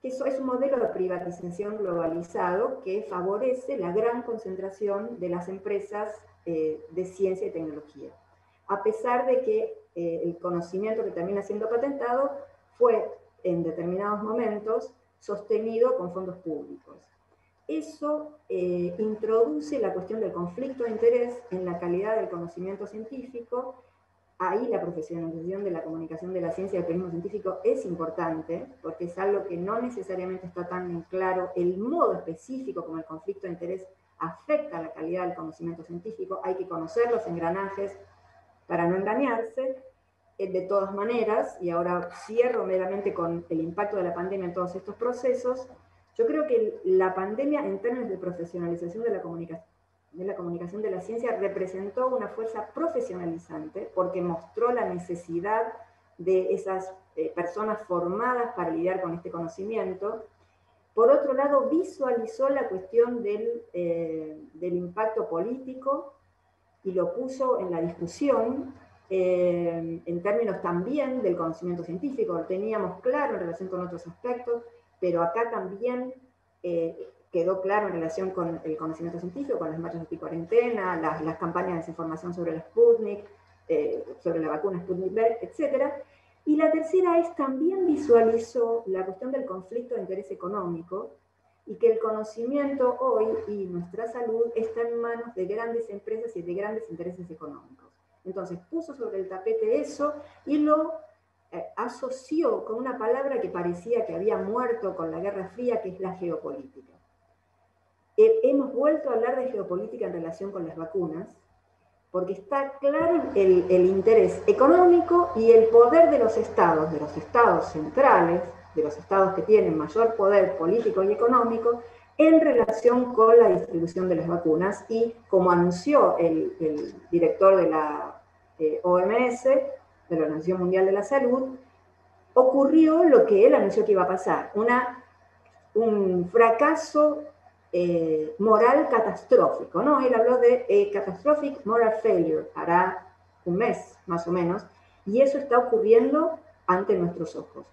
que eso es un modelo de privatización globalizado que favorece la gran concentración de las empresas de ciencia y tecnología. A pesar de que el conocimiento que termina siendo patentado fue en determinados momentos sostenido con fondos públicos. Eso introduce la cuestión del conflicto de interés en la calidad del conocimiento científico. Ahí la profesionalización de la comunicación de la ciencia y el periodismo científico es importante, porque es algo que no necesariamente está tan en claro el modo específico como el conflicto de interés afecta a la calidad del conocimiento científico. Hay que conocer los engranajes para no engañarse. De todas maneras, y ahora cierro meramente con el impacto de la pandemia en todos estos procesos, yo creo que la pandemia en términos de profesionalización de la comunicación de la ciencia representó una fuerza profesionalizante porque mostró la necesidad de esas personas formadas para lidiar con este conocimiento. Por otro lado, visualizó la cuestión del impacto político y lo puso en la discusión en términos también del conocimiento científico. Lo teníamos claro en relación con otros aspectos, pero acá también quedó claro en relación con el conocimiento científico, con las marchas anti-cuarentena, las campañas de desinformación sobre la Sputnik, sobre la vacuna Sputnik V, etc. Y la tercera es también visualizó la cuestión del conflicto de interés económico y que el conocimiento hoy y nuestra salud está en manos de grandes empresas y de grandes intereses económicos. Entonces puso sobre el tapete eso y lo asoció con una palabra que parecía que había muerto con la Guerra Fría, que es la geopolítica. Hemos vuelto a hablar de geopolítica en relación con las vacunas, porque está claro el interés económico y el poder de los estados centrales, de los estados que tienen mayor poder político y económico, en relación con la distribución de las vacunas. Y como anunció el director de la OMS, de la Organización Mundial de la Salud, ocurrió lo que él anunció que iba a pasar, un fracaso moral catastrófico, ¿no? Él habló de catastrophic moral failure, hará un mes más o menos, y eso está ocurriendo ante nuestros ojos.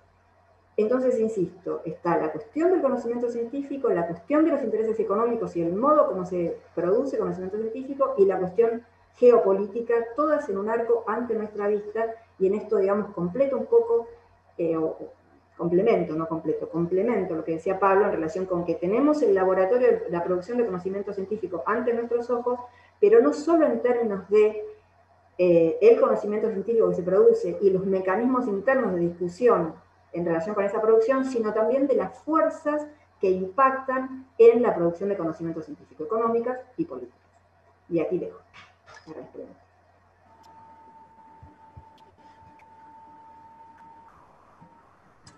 Entonces, insisto, está la cuestión del conocimiento científico, la cuestión de los intereses económicos y el modo como se produce conocimiento científico, y la cuestión geopolítica, todas en un arco ante nuestra vista, y en esto, digamos, completo un poco, complemento, no completo, complemento lo que decía Pablo en relación con que tenemos el laboratorio de la producción de conocimiento científico ante nuestros ojos, pero no solo en términos de el conocimiento científico que se produce y los mecanismos internos de discusión en relación con esa producción, sino también de las fuerzas que impactan en la producción de conocimiento científico, económicas y políticas. Y aquí dejo para las preguntas.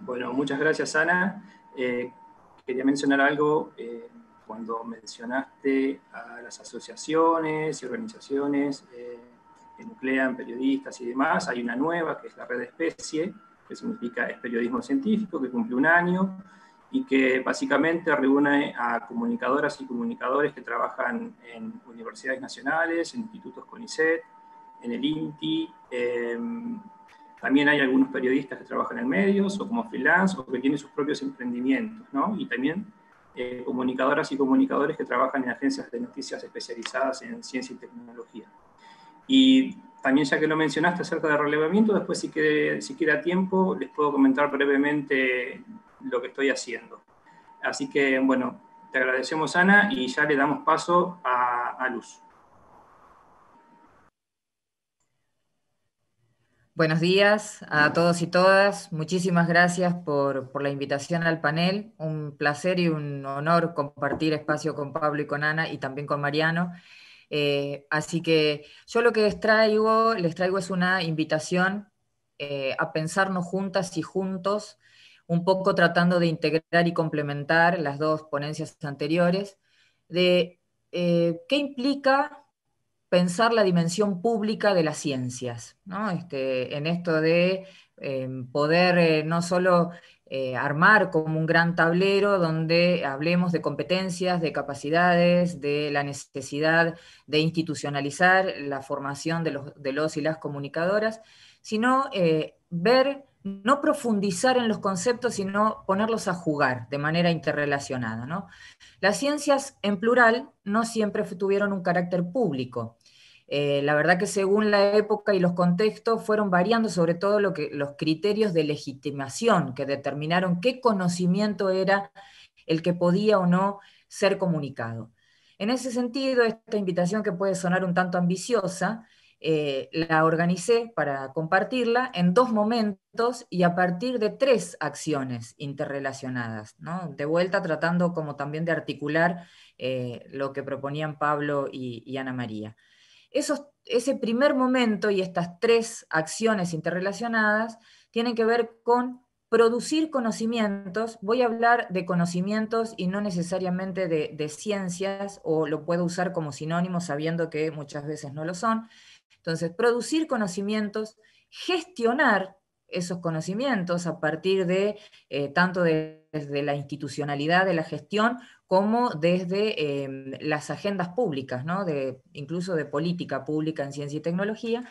Bueno, muchas gracias, Ana. Quería mencionar algo cuando mencionaste a las asociaciones y organizaciones que nuclean periodistas y demás. Hay una nueva, que es la Red Especie, que significa es periodismo científico, que cumple un año y que básicamente reúne a comunicadoras y comunicadores que trabajan en universidades nacionales, en institutos CONICET, en el INTI. También hay algunos periodistas que trabajan en medios o como freelance o que tienen sus propios emprendimientos, ¿no? Y también comunicadoras y comunicadores que trabajan en agencias de noticias especializadas en ciencia y tecnología. Y también, ya que lo mencionaste acerca de relevamiento, después si queda tiempo les puedo comentar brevemente lo que estoy haciendo. Así que, bueno, te agradecemos, Ana, y ya le damos paso a Luz. Buenos días a todos y todas. Muchísimas gracias por la invitación al panel. Un placer y un honor compartir espacio con Pablo y con Ana y también con Mariano. Así que yo lo que les traigo es una invitación a pensarnos juntas y juntos, un poco tratando de integrar y complementar las dos ponencias anteriores, de qué implica pensar la dimensión pública de las ciencias, ¿no? En esto de poder no solo armar como un gran tablero donde hablemos de competencias, de capacidades, de la necesidad de institucionalizar la formación de los y las comunicadoras, sino ver, no profundizar en los conceptos, sino ponerlos a jugar de manera interrelacionada, ¿no? Las ciencias en plural no siempre tuvieron un carácter público. La verdad que según la época y los contextos fueron variando, sobre todo los criterios de legitimación que determinaron qué conocimiento era el que podía o no ser comunicado. En ese sentido, esta invitación, que puede sonar un tanto ambiciosa, la organicé para compartirla en dos momentos y a partir de tres acciones interrelacionadas, ¿no? De vuelta tratando como también de articular lo que proponían Pablo y Ana María. Ese primer momento y estas tres acciones interrelacionadas tienen que ver con producir conocimientos. Voy a hablar de conocimientos y no necesariamente de ciencias, o lo puedo usar como sinónimo sabiendo que muchas veces no lo son. Entonces, producir conocimientos, gestionar esos conocimientos a partir de tanto desde la institucionalidad de la gestión como desde las agendas públicas, ¿no? Incluso de política pública en ciencia y tecnología,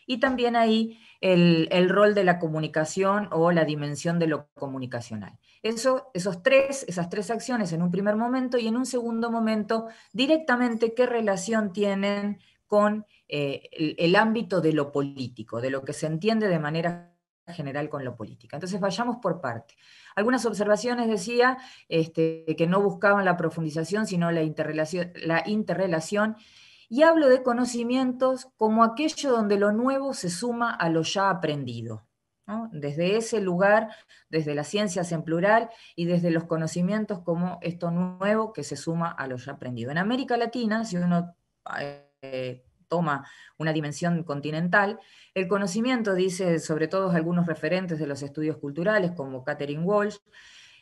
y también ahí el rol de la comunicación o la dimensión de lo comunicacional. Esas tres acciones en un primer momento, y en un segundo momento directamente qué relación tienen con el ámbito de lo político, de lo que se entiende de manera general con lo política. Entonces vayamos por parte. Algunas observaciones decía que no buscaban la profundización, sino la interrelación, y hablo de conocimientos como aquello donde lo nuevo se suma a lo ya aprendido, ¿no? Desde ese lugar, desde las ciencias en plural y desde los conocimientos como esto nuevo que se suma a lo ya aprendido. En América Latina, si uno toma una dimensión continental. El conocimiento, dice sobre todo algunos referentes de los estudios culturales, como Catherine Walsh,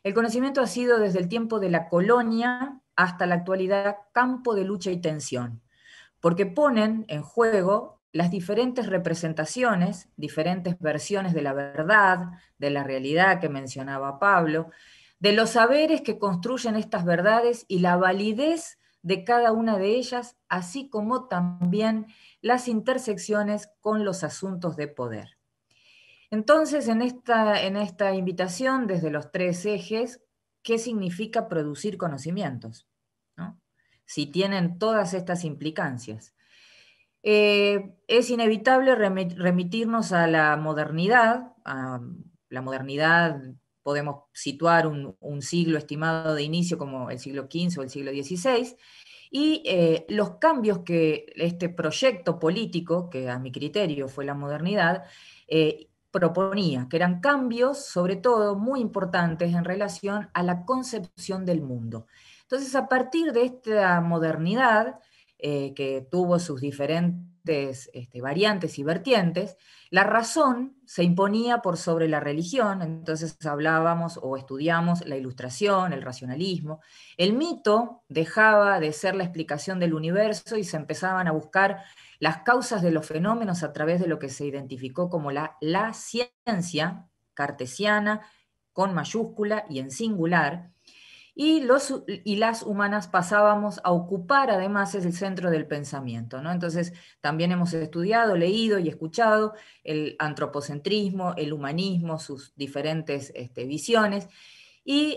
el conocimiento ha sido desde el tiempo de la colonia hasta la actualidad campo de lucha y tensión, porque ponen en juego las diferentes representaciones, diferentes versiones de la verdad, de la realidad que mencionaba Pablo, de los saberes que construyen estas verdades y la validez de cada una de ellas, así como también las intersecciones con los asuntos de poder. Entonces, en esta invitación, desde los 3 ejes, ¿qué significa producir conocimientos? ¿No? Si tienen todas estas implicancias. Es inevitable remitirnos a la modernidad. A la modernidad podemos situar un siglo estimado de inicio como el siglo XV o el siglo XVI, y los cambios que este proyecto político, que a mi criterio fue la modernidad, proponía, que eran cambios, sobre todo, muy importantes en relación a la concepción del mundo. Entonces, a partir de esta modernidad, que tuvo sus diferentes variantes y vertientes, la razón se imponía por sobre la religión. Entonces hablábamos o estudiamos la ilustración, el racionalismo. El mito dejaba de ser la explicación del universo y se empezaban a buscar las causas de los fenómenos a través de lo que se identificó como la ciencia cartesiana, con mayúscula y en singular, y las humanas pasábamos a ocupar además el centro del pensamiento, ¿no? Entonces también hemos estudiado, leído y escuchado el antropocentrismo, el humanismo, sus diferentes visiones, y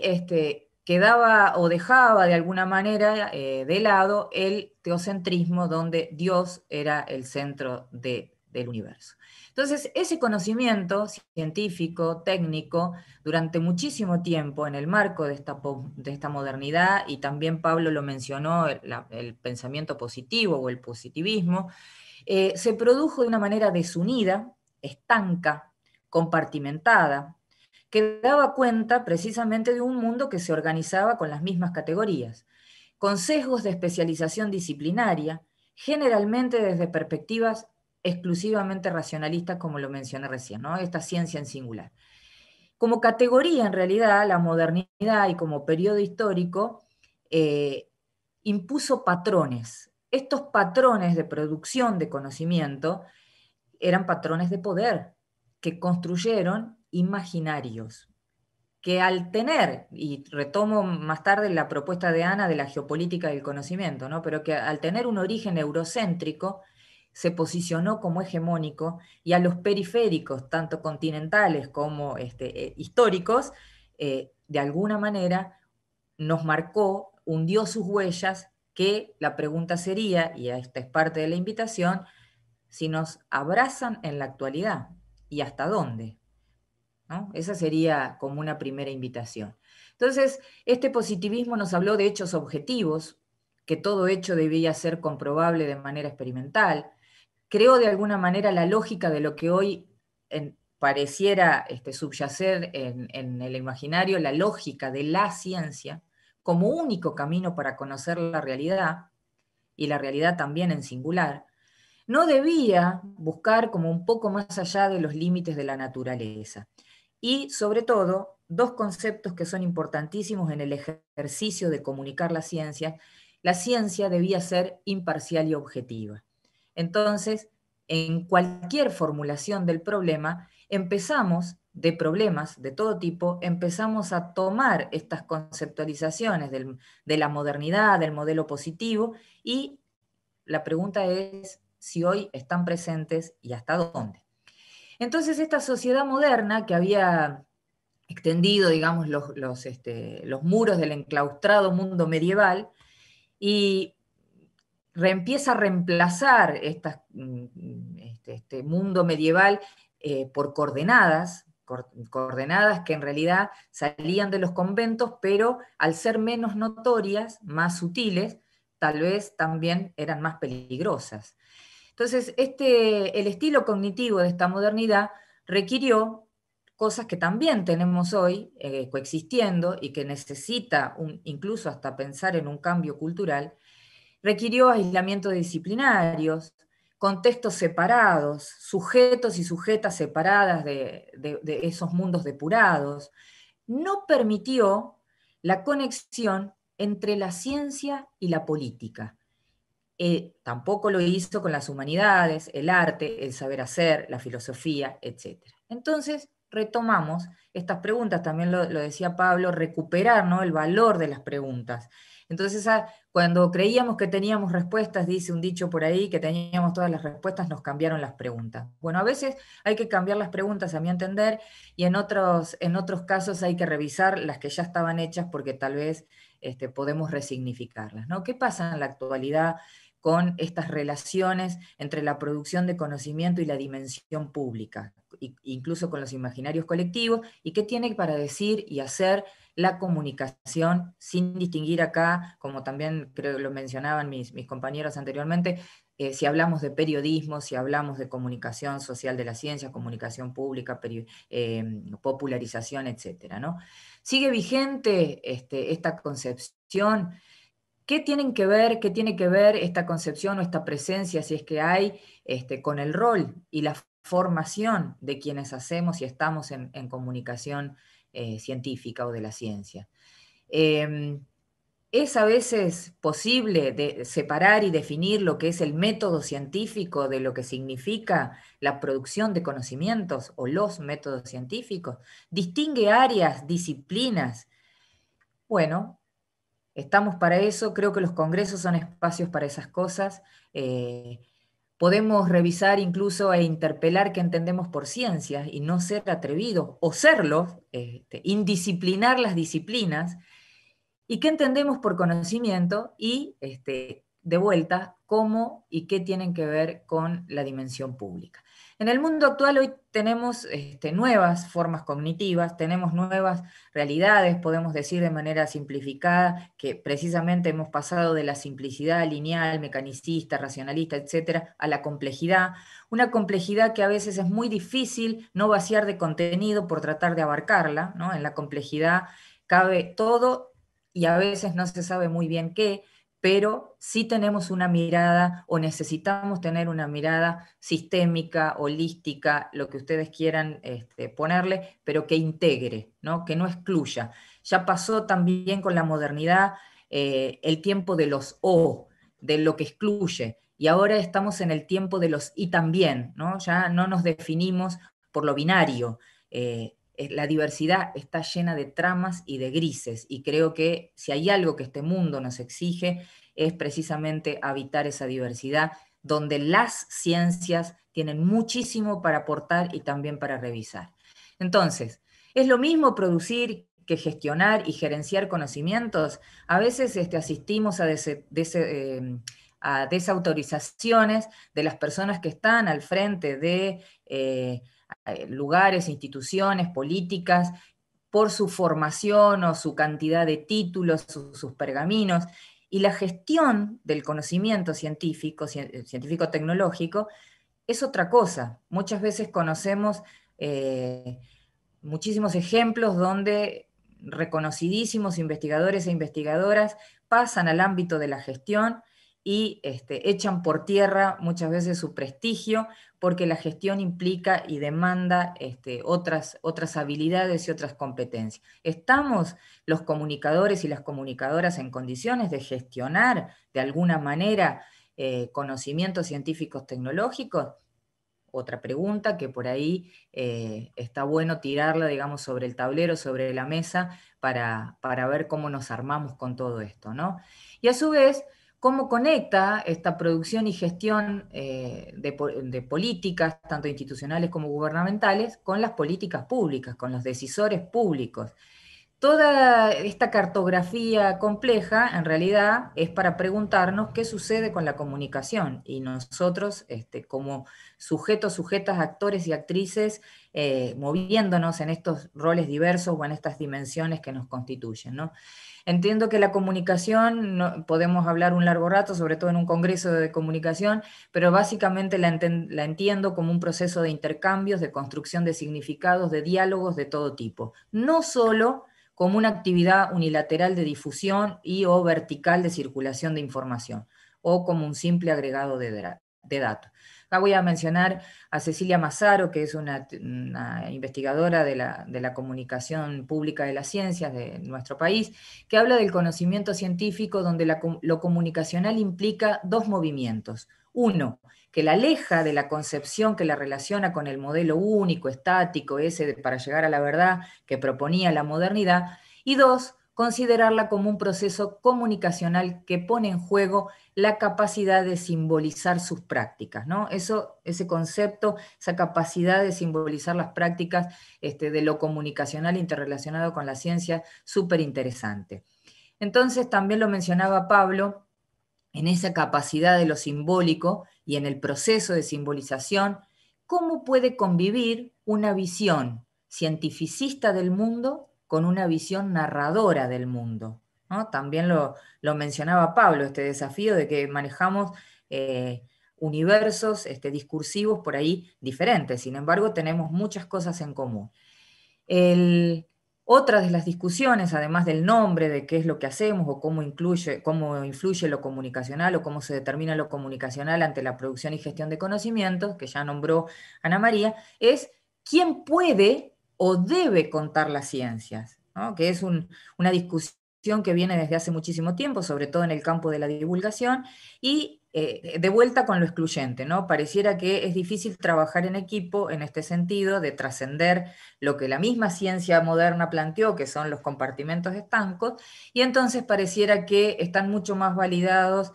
quedaba o dejaba de alguna manera de lado el teocentrismo, donde Dios era el centro del universo. Entonces, ese conocimiento científico, técnico, durante muchísimo tiempo, en el marco de esta modernidad, y también Pablo lo mencionó, el pensamiento positivo o el positivismo, se produjo de una manera desunida, estanca, compartimentada, que daba cuenta precisamente de un mundo que se organizaba con las mismas categorías, con sesgos de especialización disciplinaria, generalmente desde perspectivas exclusivamente racionalistas, como lo mencioné recién, ¿no? Esta ciencia en singular. Como categoría, en realidad, la modernidad y como periodo histórico impuso patrones. Estos patrones de producción de conocimiento eran patrones de poder que construyeron imaginarios, que al tener, y retomo más tarde la propuesta de Ana de la geopolítica del conocimiento, ¿no? Pero que al tener un origen eurocéntrico, se posicionó como hegemónico, y a los periféricos, tanto continentales como históricos, de alguna manera nos marcó, hundió sus huellas, que la pregunta sería, y esta es parte de la invitación, si nos abrazan en la actualidad y hasta dónde, ¿no? Esa sería como una primera invitación. Entonces, este positivismo nos habló de hechos objetivos, que todo hecho debía ser comprobable de manera experimental. Creó de alguna manera la lógica de lo que hoy pareciera subyacer en el imaginario, la lógica de la ciencia como único camino para conocer la realidad, y la realidad también en singular. No debía buscar como un poco más allá de los límites de la naturaleza. Y sobre todo, 2 conceptos que son importantísimos en el ejercicio de comunicar la ciencia debía ser imparcial y objetiva. Entonces, en cualquier formulación del problema, de problemas de todo tipo, empezamos a tomar estas conceptualizaciones de la modernidad, del modelo positivo, y la pregunta es si hoy están presentes y hasta dónde. Entonces, esta sociedad moderna que había extendido, digamos, los muros del enclaustrado mundo medieval, y empieza a reemplazar este mundo medieval por coordenadas que en realidad salían de los conventos, pero al ser menos notorias, más sutiles, tal vez también eran más peligrosas. Entonces, el estilo cognitivo de esta modernidad requirió cosas que también tenemos hoy coexistiendo, y que necesita incluso hasta pensar en un cambio cultural. Requirió aislamiento de disciplinarios, contextos separados, sujetos y sujetas separadas de esos mundos depurados, no permitió la conexión entre la ciencia y la política. Tampoco lo hizo con las humanidades, el arte, el saber hacer, la filosofía, etc. Entonces, retomamos estas preguntas, también lo decía Pablo, recuperar, ¿no?, el valor de las preguntas. Entonces, cuando creíamos que teníamos respuestas, dice un dicho por ahí, que teníamos todas las respuestas, nos cambiaron las preguntas. Bueno, a veces hay que cambiar las preguntas, a mi entender, y en otros casos hay que revisar las que ya estaban hechas porque tal vez podemos resignificarlas, ¿no? ¿Qué pasa en la actualidad con estas relaciones entre la producción de conocimiento y la dimensión pública, incluso con los imaginarios colectivos, y qué tiene para decir y hacer la comunicación, sin distinguir acá, como también creo que lo mencionaban mis compañeros anteriormente, si hablamos de periodismo, si hablamos de comunicación social de la ciencia, comunicación pública, popularización, etc., ¿no? ¿Sigue vigente esta concepción? ¿Qué tiene que ver esta concepción o esta presencia, si es que hay, con el rol y la formación de quienes hacemos y estamos en comunicación científica o de la ciencia? ¿Es a veces posible separar y definir lo que es el método científico de lo que significa la producción de conocimientos o los métodos científicos? ¿Distingue áreas, disciplinas? Bueno, estamos para eso, creo que los congresos son espacios para esas cosas. Podemos revisar incluso e interpelar qué entendemos por ciencias y no ser atrevidos, o serlo, indisciplinar las disciplinas, y qué entendemos por conocimiento y, de vuelta, cómo y qué tienen que ver con la dimensión pública. En el mundo actual hoy tenemos nuevas formas cognitivas, tenemos nuevas realidades, podemos decir de manera simplificada, que precisamente hemos pasado de la simplicidad lineal, mecanicista, racionalista, etcétera, a la complejidad, una complejidad que a veces es muy difícil no vaciar de contenido por tratar de abarcarla, ¿no? En la complejidad cabe todo y a veces no se sabe muy bien qué, pero sí tenemos una mirada o necesitamos tener una mirada sistémica, holística, lo que ustedes quieran ponerle, pero que integre, ¿no? Que no excluya. Ya pasó también con la modernidad el tiempo de los o, de lo que excluye, y ahora estamos en el tiempo de los y también, ¿no? Ya no nos definimos por lo binario. La diversidad está llena de tramas y de grises, y creo que si hay algo que este mundo nos exige es precisamente habitar esa diversidad, donde las ciencias tienen muchísimo para aportar y también para revisar. Entonces, ¿es lo mismo producir que gestionar y gerenciar conocimientos? A veces asistimos a desautorizaciones de las personas que están al frente de lugares, instituciones, políticas, por su formación o su cantidad de títulos, sus pergaminos, y la gestión del conocimiento científico-tecnológico es otra cosa. Muchas veces conocemos muchísimos ejemplos donde reconocidísimos investigadores e investigadoras pasan al ámbito de la gestión y echan por tierra muchas veces su prestigio, porque la gestión implica y demanda otras habilidades y otras competencias. ¿Estamos los comunicadores y las comunicadoras en condiciones de gestionar de alguna manera conocimientos científicos tecnológicos? Otra pregunta que por ahí está bueno tirarla, digamos, sobre el tablero, sobre la mesa, para ver cómo nos armamos con todo esto, ¿no? Y a su vez, cómo conecta esta producción y gestión de políticas, tanto institucionales como gubernamentales, con las políticas públicas, con los decisores públicos. Toda esta cartografía compleja, en realidad, es para preguntarnos qué sucede con la comunicación, y nosotros, como sujetos, sujetas, actores y actrices, moviéndonos en estos roles diversos o en estas dimensiones que nos constituyen, ¿no? Entiendo que la comunicación, podemos hablar un largo rato, sobre todo en un congreso de comunicación, pero básicamente la entiendo como un proceso de intercambios, de construcción de significados, de diálogos de todo tipo. No solo como una actividad unilateral de difusión y o vertical de circulación de información, o como un simple agregado de de datos. Acá voy a mencionar a Cecilia Mazzaro, que es una investigadora de la comunicación pública de las ciencias de nuestro país, que habla del conocimiento científico donde lo comunicacional implica dos movimientos. Uno, que la aleja de la concepción que la relaciona con el modelo único, estático, ese para llegar a la verdad que proponía la modernidad, y dos, considerarla como un proceso comunicacional que pone en juego la capacidad de simbolizar sus prácticas, ¿no? Ese concepto, esa capacidad de simbolizar las prácticas de lo comunicacional interrelacionado con la ciencia, súper interesante. Entonces, también lo mencionaba Pablo, en esa capacidad de lo simbólico y en el proceso de simbolización, ¿cómo puede convivir una visión cientificista del mundo con una visión narradora del mundo? ¿No? También lo mencionaba Pablo, este desafío de que manejamos universos discursivos por ahí diferentes, sin embargo tenemos muchas cosas en común. Otra de las discusiones, además del nombre, de qué es lo que hacemos o cómo influye lo comunicacional o cómo se determina lo comunicacional ante la producción y gestión de conocimientos, que ya nombró Ana María, es quién puede o debe contar las ciencias, ¿no? Que es una discusión que viene desde hace muchísimo tiempo, sobre todo en el campo de la divulgación, y de vuelta con lo excluyente, ¿no? Pareciera que es difícil trabajar en equipo en este sentido de trascender lo que la misma ciencia moderna planteó, que son los compartimentos estancos, y entonces pareciera que están mucho más validados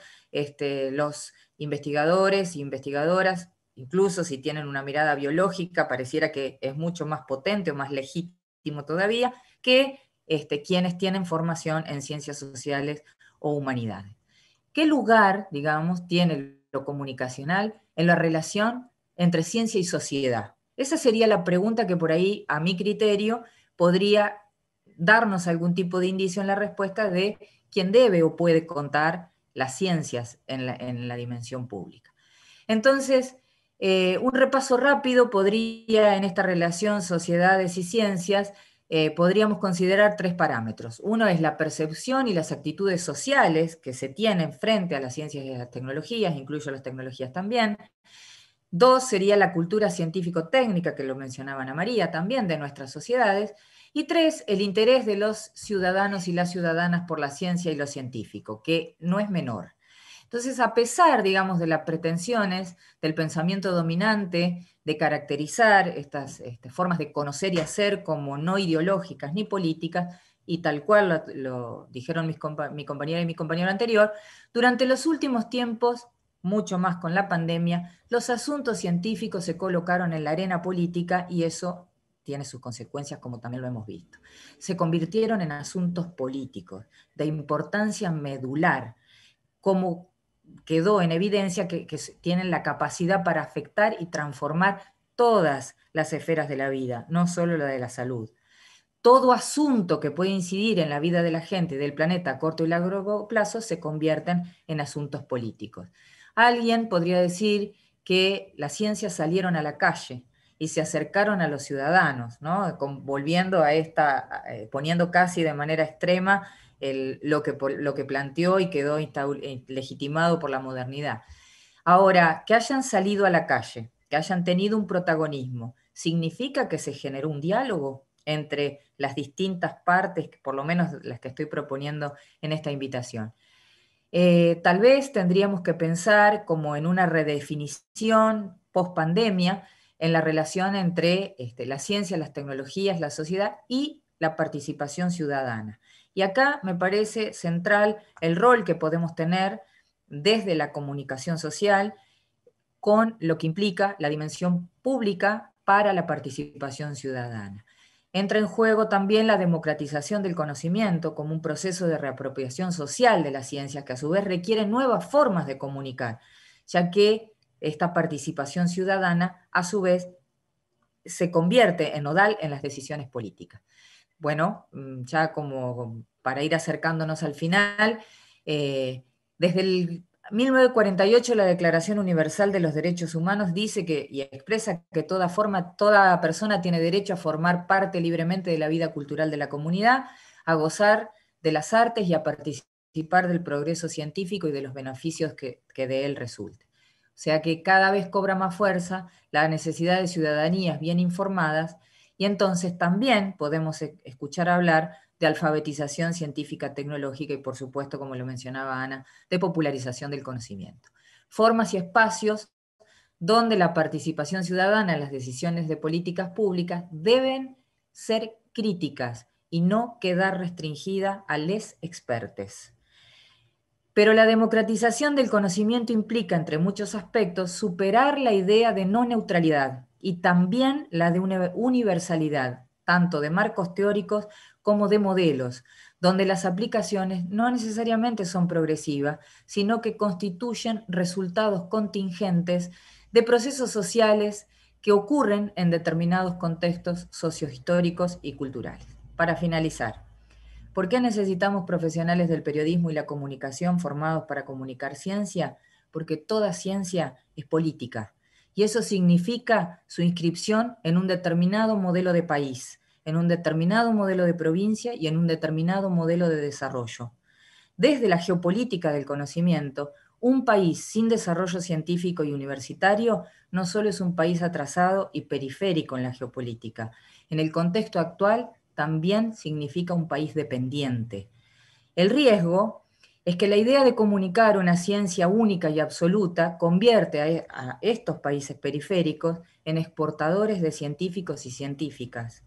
los investigadores e investigadoras, incluso si tienen una mirada biológica, pareciera que es mucho más potente o más legítimo todavía, que quienes tienen formación en ciencias sociales o humanidades. ¿Qué lugar, digamos, tiene lo comunicacional en la relación entre ciencia y sociedad? Esa sería la pregunta que por ahí, a mi criterio, podría darnos algún tipo de indicio en la respuesta de quién debe o puede contar las ciencias en la dimensión pública. Entonces, un repaso rápido podría, en esta relación sociedades y ciencias, podríamos considerar tres parámetros. Uno es la percepción y las actitudes sociales que se tienen frente a las ciencias y las tecnologías, incluyo las tecnologías también. Dos sería la cultura científico-técnica, que lo mencionaba Ana María, también de nuestras sociedades. Y tres, el interés de los ciudadanos y las ciudadanas por la ciencia y lo científico, que no es menor. Entonces, a pesar, digamos, de las pretensiones del pensamiento dominante de caracterizar estas formas de conocer y hacer como no ideológicas ni políticas, y tal cual lo dijeron mi compañera y mi compañero anterior, durante los últimos tiempos, mucho más con la pandemia, los asuntos científicos se colocaron en la arena política y eso tiene sus consecuencias, como también lo hemos visto. Se convirtieron en asuntos políticos de importancia medular, como quedó en evidencia que tienen la capacidad para afectar y transformar todas las esferas de la vida, no solo la de la salud. Todo asunto que puede incidir en la vida de la gente y del planeta a corto y largo plazo se convierten en asuntos políticos. Alguien podría decir que las ciencias salieron a la calle y se acercaron a los ciudadanos, ¿no? Volviendo a poniendo casi de manera extrema lo que planteó y quedó legitimado por la modernidad. Ahora, que hayan salido a la calle, que hayan tenido un protagonismo, ¿significa que se generó un diálogo entre las distintas partes, por lo menos las que estoy proponiendo en esta invitación? Tal vez tendríamos que pensar como en una redefinición post-pandemia en la relación entre la ciencia, las tecnologías, la sociedad y la participación ciudadana. Y acá me parece central el rol que podemos tener desde la comunicación social con lo que implica la dimensión pública para la participación ciudadana. Entra en juego también la democratización del conocimiento como un proceso de reapropiación social de las ciencias que a su vez requiere nuevas formas de comunicar, ya que esta participación ciudadana a su vez se convierte en nodal en las decisiones políticas. Bueno, ya como para ir acercándonos al final, desde el 1948 la Declaración Universal de los Derechos Humanos dice y expresa que toda persona tiene derecho a formar parte libremente de la vida cultural de la comunidad, a gozar de las artes y a participar del progreso científico y de los beneficios que de él resulten. sea que cada vez cobra más fuerza la necesidad de ciudadanías bien informadas, y entonces también podemos escuchar hablar de alfabetización científica, tecnológica y, por supuesto, como lo mencionaba Ana, de popularización del conocimiento. Formas y espacios donde la participación ciudadana en las decisiones de políticas públicas deben ser críticas y no quedar restringida a les expertes. Pero la democratización del conocimiento implica, entre muchos aspectos, superar la idea de no neutralidad y también la de universalidad, tanto de marcos teóricos como de modelos, donde las aplicaciones no necesariamente son progresivas, sino que constituyen resultados contingentes de procesos sociales que ocurren en determinados contextos sociohistóricos y culturales. Para finalizar, ¿por qué necesitamos profesionales del periodismo y la comunicación formados para comunicar ciencia? Porque toda ciencia es política, y eso significa su inscripción en un determinado modelo de país, en un determinado modelo de provincia y en un determinado modelo de desarrollo. Desde la geopolítica del conocimiento, un país sin desarrollo científico y universitario no solo es un país atrasado y periférico en la geopolítica. En el contexto actual, también significa un país dependiente. El riesgo es que la idea de comunicar una ciencia única y absoluta convierte a estos países periféricos en exportadores de científicos y científicas,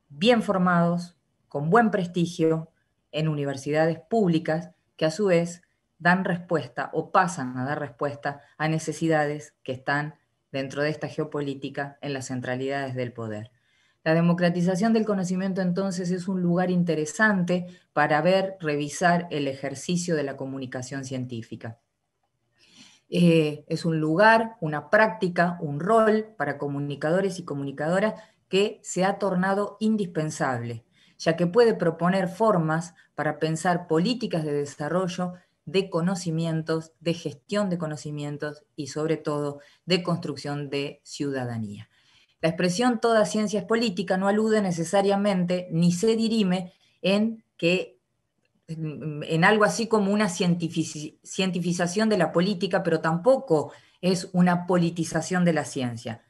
bien formados, con buen prestigio, en universidades públicas que a su vez dan respuesta o pasan a dar respuesta a necesidades que están dentro de esta geopolítica en las centralidades del poder. La democratización del conocimiento entonces es un lugar interesante para ver, revisar el ejercicio de la comunicación científica. Es un lugar, una práctica, un rol para comunicadores y comunicadoras que se ha tornado indispensable, ya que puede proponer formas para pensar políticas de desarrollo de conocimientos, de gestión de conocimientos y sobre todo de construcción de ciudadanía. La expresión toda ciencia es política no alude necesariamente ni se dirime en algo así como una cientificación de la política, pero tampoco es una politización de la ciencia.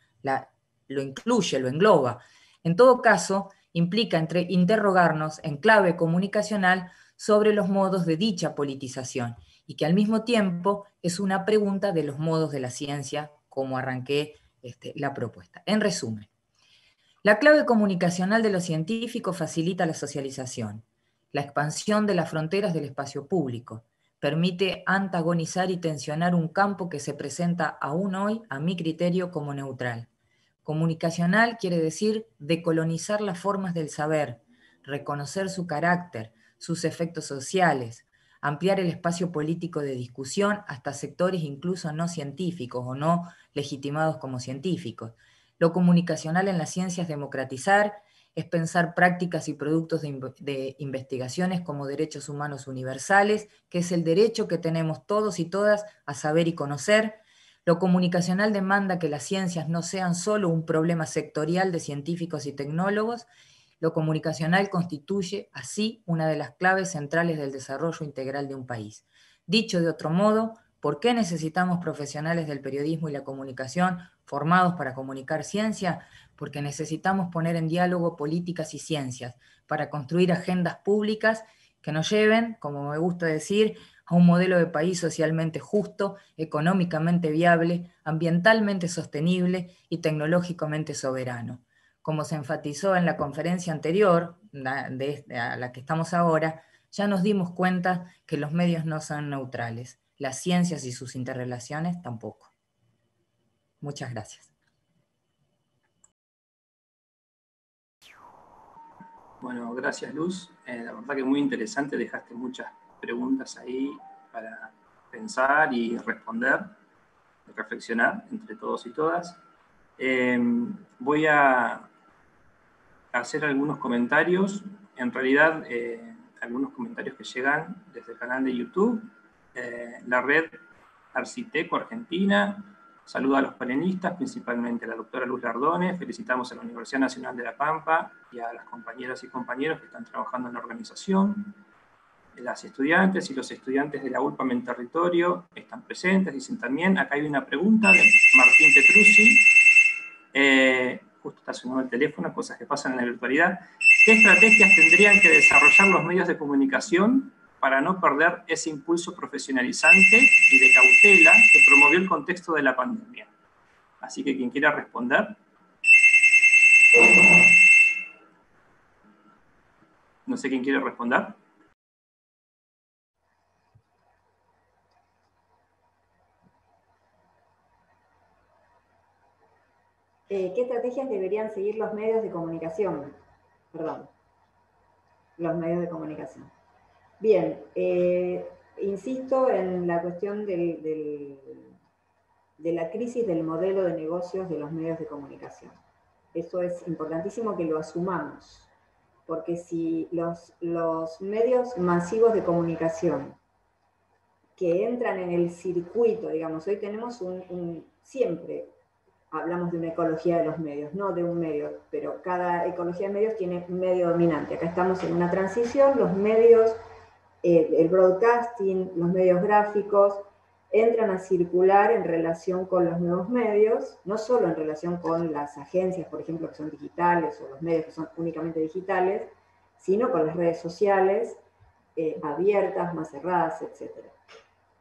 Lo incluye, lo engloba. En todo caso, implica interrogarnos en clave comunicacional sobre los modos de dicha politización y que al mismo tiempo es una pregunta de los modos de la ciencia, como arranqué la propuesta. En resumen, la clave comunicacional de lo científico facilita la socialización, la expansión de las fronteras del espacio público, permite antagonizar y tensionar un campo que se presenta aún hoy, a mi criterio, como neutral. Comunicacional quiere decir decolonizar las formas del saber, reconocer su carácter, sus efectos sociales, ampliar el espacio político de discusión hasta sectores incluso no científicos o no legitimados como científicos. Lo comunicacional en las ciencias es democratizar, es pensar prácticas y productos de investigaciones como derechos humanos universales, que es el derecho que tenemos todos y todas a saber y conocer. Lo comunicacional demanda que las ciencias no sean solo un problema sectorial de científicos y tecnólogos. Lo comunicacional constituye, así, una de las claves centrales del desarrollo integral de un país. Dicho de otro modo, ¿por qué necesitamos profesionales del periodismo y la comunicación formados para comunicar ciencia? Porque necesitamos poner en diálogo políticas y ciencias para construir agendas públicas que nos lleven, como me gusta decir, a un modelo de país socialmente justo, económicamente viable, ambientalmente sostenible y tecnológicamente soberano. Como se enfatizó en la conferencia anterior, a la que estamos ahora, ya nos dimos cuenta que los medios no son neutrales, las ciencias y sus interrelaciones tampoco. Muchas gracias. Bueno, gracias Luz. La verdad que muy interesante, dejaste muchas preguntas ahí para pensar y responder, reflexionar entre todos y todas. Voy a hacer algunos comentarios, en realidad algunos comentarios que llegan desde el canal de YouTube, la red Arciteco Argentina. Saludo a los panelistas, principalmente a la doctora Luz Lardone. Felicitamos a la Universidad Nacional de La Pampa y a las compañeras y compañeros que están trabajando en la organización. las estudiantes y los estudiantes de la ULPAM en territorio están presentes, dicen también. Acá hay una pregunta de Martín Petrucci. Justo está sonando el teléfono, cosas que pasan en la virtualidad. ¿Qué estrategias tendrían que desarrollar los medios de comunicación para no perder ese impulso profesionalizante y de cautela que promovió el contexto de la pandemia? Así que quien quiera responder. No sé quién quiere responder. ¿Qué estrategias deberían seguir los medios de comunicación? Perdón, los medios de comunicación. Bien, insisto en la cuestión de la crisis del modelo de negocios de los medios de comunicación. Eso es importantísimo que lo asumamos, porque si los medios masivos de comunicación que entran en el circuito, digamos, hoy tenemos siempre hablamos de una ecología de los medios, no de un medio, pero cada ecología de medios tiene un medio dominante. Acá estamos en una transición, los medios, el broadcasting, los medios gráficos, entran a circular en relación con los nuevos medios, no solo en relación con las agencias, por ejemplo, que son digitales, o los medios que son únicamente digitales, sino con las redes sociales, abiertas, más cerradas, etc.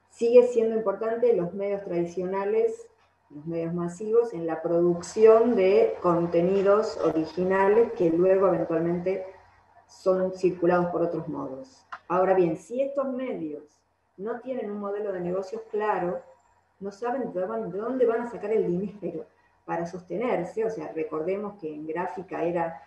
Sigue siendo importante los medios tradicionales, los medios masivos, en la producción de contenidos originales que luego eventualmente son circulados por otros modos. Ahora bien, si estos medios no tienen un modelo de negocios claro, no saben de dónde van a sacar el dinero para sostenerse. O sea, recordemos que en gráfica era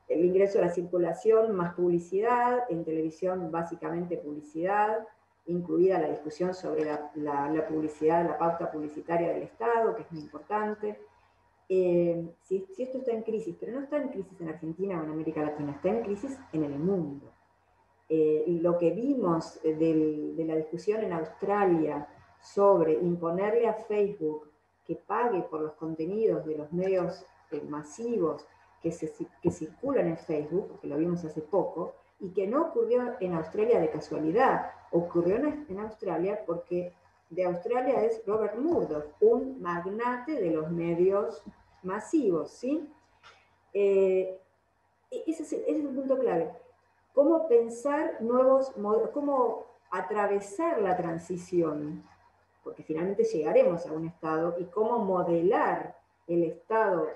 el ingreso a la circulación más publicidad, en televisión básicamente publicidad, incluida la discusión sobre la publicidad, la pauta publicitaria del Estado, que es muy importante. Si esto está en crisis, pero no está en crisis en Argentina o en América Latina, está en crisis en el mundo. Y lo que vimos de la discusión en Australia sobre imponerle a Facebook que pague por los contenidos de los medios masivos que circulan en Facebook, que lo vimos hace poco, y que no ocurrió en Australia de casualidad, ocurrió en Australia porque de Australia es Robert Murdoch, un magnate de los medios masivos, ¿sí? Ese es el punto clave. Cómo pensar nuevos modelos, cómo atravesar la transición, porque finalmente llegaremos a un estado, y cómo modelar el estado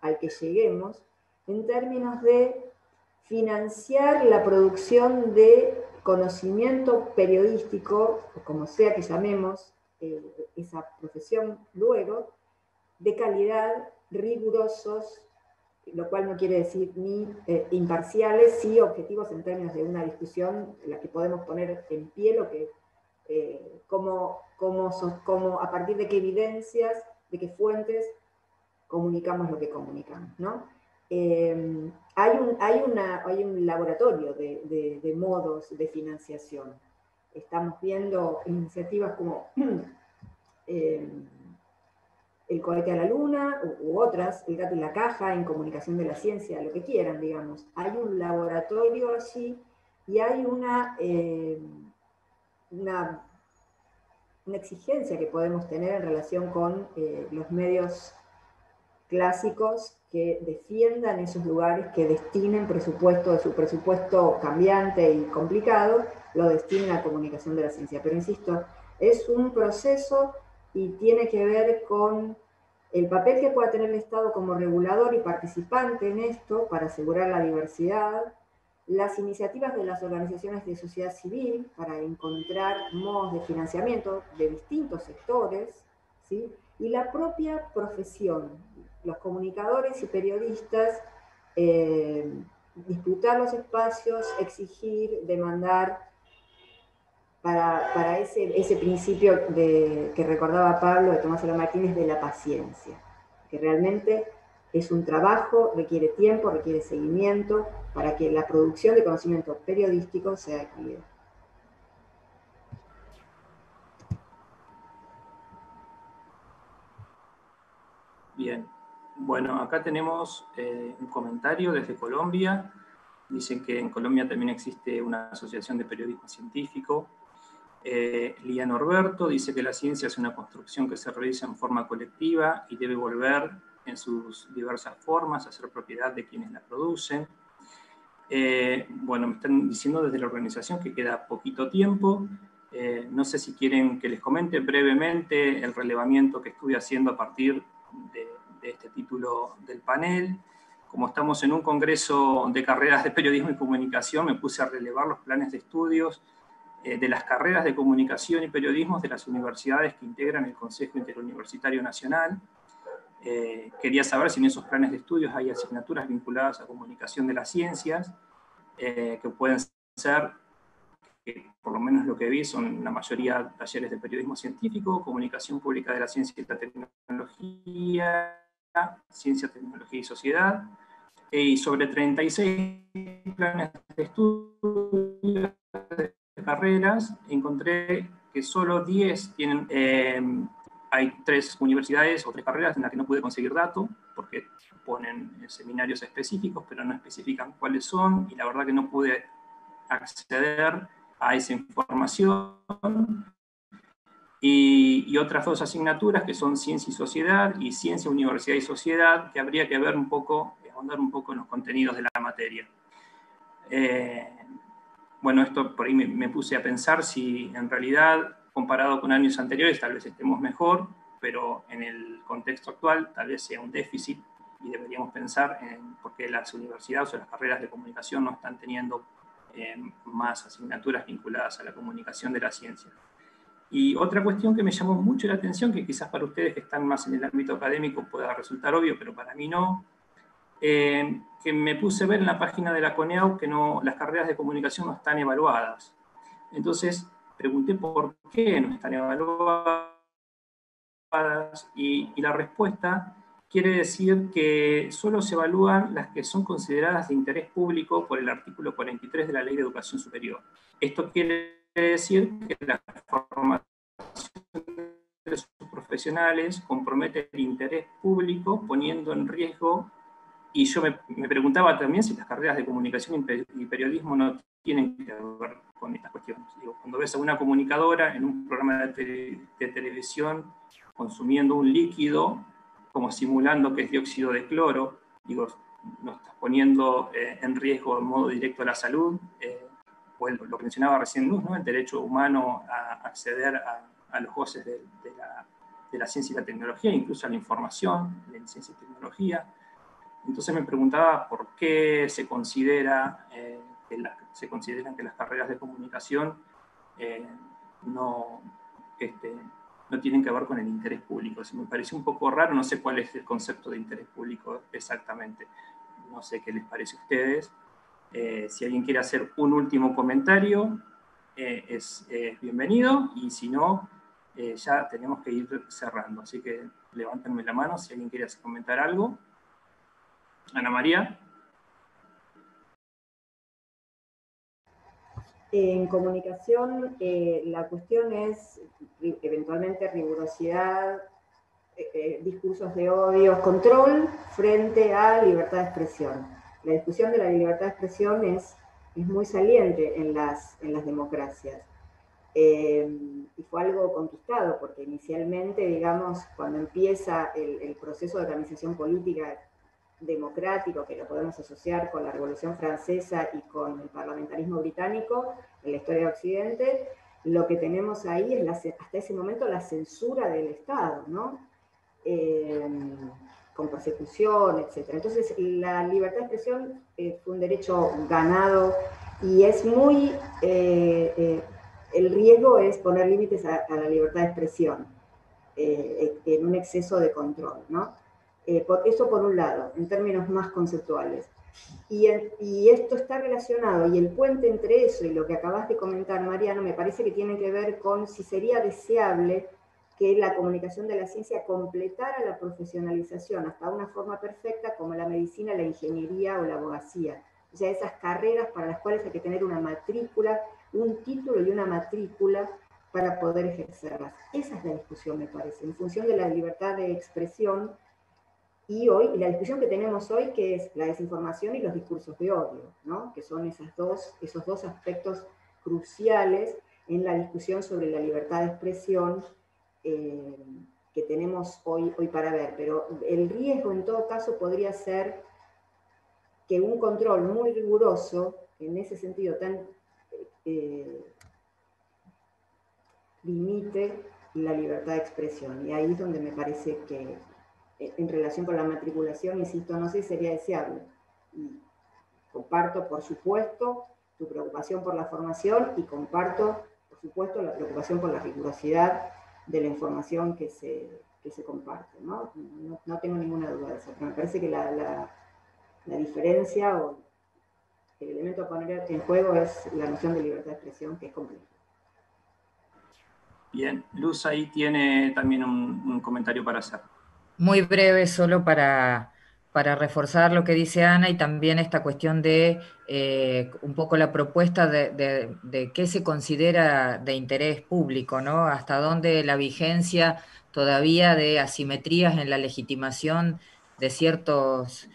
al que lleguemos en términos de financiar la producción de conocimiento periodístico, o como sea que llamemos esa profesión luego, de calidad, rigurosos, lo cual no quiere decir ni imparciales, sí objetivos en términos de una discusión en la que podemos poner en pie lo que, cómo a partir de qué evidencias, de qué fuentes comunicamos lo que comunicamos, ¿no? Hay un laboratorio de modos de financiación. Estamos viendo iniciativas como el cohete a la luna, u otras, el gato y la caja, en comunicación de la ciencia, lo que quieran, digamos. Hay un laboratorio allí y hay una exigencia que podemos tener en relación con los medios clásicos que defiendan esos lugares, que destinen presupuesto de su presupuesto cambiante y complicado, lo destinen a comunicación de la ciencia. Pero insisto, es un proceso y tiene que ver con el papel que pueda tener el Estado como regulador y participante en esto para asegurar la diversidad, las iniciativas de las organizaciones de sociedad civil para encontrar modos de financiamiento de distintos sectores, ¿sí? Y la propia profesión, los comunicadores y periodistas, disputar los espacios, exigir, demandar, para ese principio que recordaba Pablo de Tomás Alva Martínez de la paciencia, que realmente es un trabajo, requiere tiempo, requiere seguimiento para que la producción de conocimiento periodístico sea equilibrada. Bien, bueno, acá tenemos un comentario desde Colombia. dicen que en Colombia también existe una asociación de periodismo científico. Lía Norberto dice que la ciencia es una construcción que se realiza en forma colectiva y debe volver en sus diversas formas a ser propiedad de quienes la producen. Bueno, me están diciendo desde la organización que queda poquito tiempo. No sé si quieren que les comente brevemente el relevamiento que estuve haciendo a partir de este título del panel. Como estamos en un congreso de carreras de periodismo y comunicación, me puse a relevar los planes de estudios de las carreras de comunicación y periodismo de las universidades que integran el Consejo Interuniversitario Nacional. Quería saber si en esos planes de estudios hay asignaturas vinculadas a comunicación de las ciencias, que pueden ser, que por lo menos lo que vi son la mayoría talleres de periodismo científico, comunicación pública de la ciencia y la tecnología, ciencia, tecnología y sociedad, y sobre 36 planes de estudio de carreras, encontré que solo 10 tienen, hay 3 universidades o 3 carreras en las que no pude conseguir datos, porque ponen seminarios específicos, pero no especifican cuáles son, y la verdad que no pude acceder a esa información. Y otras 2 asignaturas que son Ciencia y Sociedad y Ciencia, Universidad y Sociedad, que habría que ver un poco, ahondar un poco en los contenidos de la materia. Bueno, esto por ahí me puse a pensar si en realidad, comparado con años anteriores, tal vez estemos mejor, pero en el contexto actual tal vez sea un déficit y deberíamos pensar en por qué las universidades o las carreras de comunicación no están teniendo más asignaturas vinculadas a la comunicación de la ciencia. Y otra cuestión que me llamó mucho la atención, que quizás para ustedes que están más en el ámbito académico pueda resultar obvio, pero para mí no, que me puse a ver en la página de la CONEAU que las carreras de comunicación no están evaluadas. Entonces pregunté por qué no están evaluadas y la respuesta quiere decir que solo se evalúan las que son consideradas de interés público por el artículo 43 de la Ley de Educación Superior. Esto quiere decir que la formación de sus profesionales compromete el interés público poniendo en riesgo. Y yo me preguntaba también si las carreras de comunicación y periodismo no tienen que ver con estas cuestiones. Digo, cuando ves a una comunicadora en un programa de televisión consumiendo un líquido, como simulando que es dióxido de cloro, digo, no estás poniendo en riesgo en modo directo la salud, o lo que mencionaba recién Luz, ¿no? El derecho humano a acceder a los goces de la ciencia y la tecnología, incluso a la información de ciencia y tecnología. Entonces me preguntaba por qué se consideran que las carreras de comunicación no tienen que ver con el interés público. Me pareció un poco raro, no sé cuál es el concepto de interés público exactamente. No sé qué les parece a ustedes. Si alguien quiere hacer un último comentario, es bienvenido, y si no, ya tenemos que ir cerrando. Así que levántenme la mano si alguien quiere comentar algo. Ana María. En comunicación, la cuestión es eventualmente rigurosidad, discursos de odio, control frente a libertad de expresión. La discusión de la libertad de expresión es muy saliente en las democracias. Y fue algo conquistado, porque inicialmente, digamos, cuando empieza el proceso de organización política democrático, que lo podemos asociar con la Revolución Francesa y con el parlamentarismo británico en la historia de Occidente, lo que tenemos ahí es hasta ese momento la censura del Estado, ¿no? Con persecución, etc. Entonces, la libertad de expresión fue un derecho ganado y es muy... el riesgo es poner límites a la libertad de expresión en un exceso de control, ¿no? Eso por un lado, en términos más conceptuales. Y esto está relacionado, y el puente entre eso y lo que acabas de comentar, Mariano, me parece que tiene que ver con si sería deseable que la comunicación de la ciencia completara la profesionalización hasta una forma perfecta como la medicina, la ingeniería o la abogacía. O sea, esas carreras para las cuales hay que tener una matrícula, un título y una matrícula para poder ejercerlas. Esa es la discusión, me parece, en función de la libertad de expresión Y hoy, la discusión que tenemos hoy, que es la desinformación y los discursos de odio, ¿no? Que son esos dos aspectos cruciales en la discusión sobre la libertad de expresión que tenemos hoy para ver. Pero el riesgo, en todo caso, podría ser que un control muy riguroso, en ese sentido tan limite la libertad de expresión. Y ahí es donde me parece que, en relación con la matriculación, insisto, no sé si sería deseable. Y comparto, por supuesto, tu preocupación por la formación y comparto, por supuesto, la preocupación por la rigurosidad de la información que se comparte, ¿no? No tengo ninguna duda de eso, pero me parece que la diferencia o el elemento a poner en juego es la noción de libertad de expresión, que es compleja. Bien, Luz ahí tiene también un comentario para hacer. Muy breve, solo para reforzar lo que dice Ana y también esta cuestión de un poco la propuesta de qué se considera de interés público, ¿no? Hasta dónde la vigencia todavía de asimetrías en la legitimación de ciertas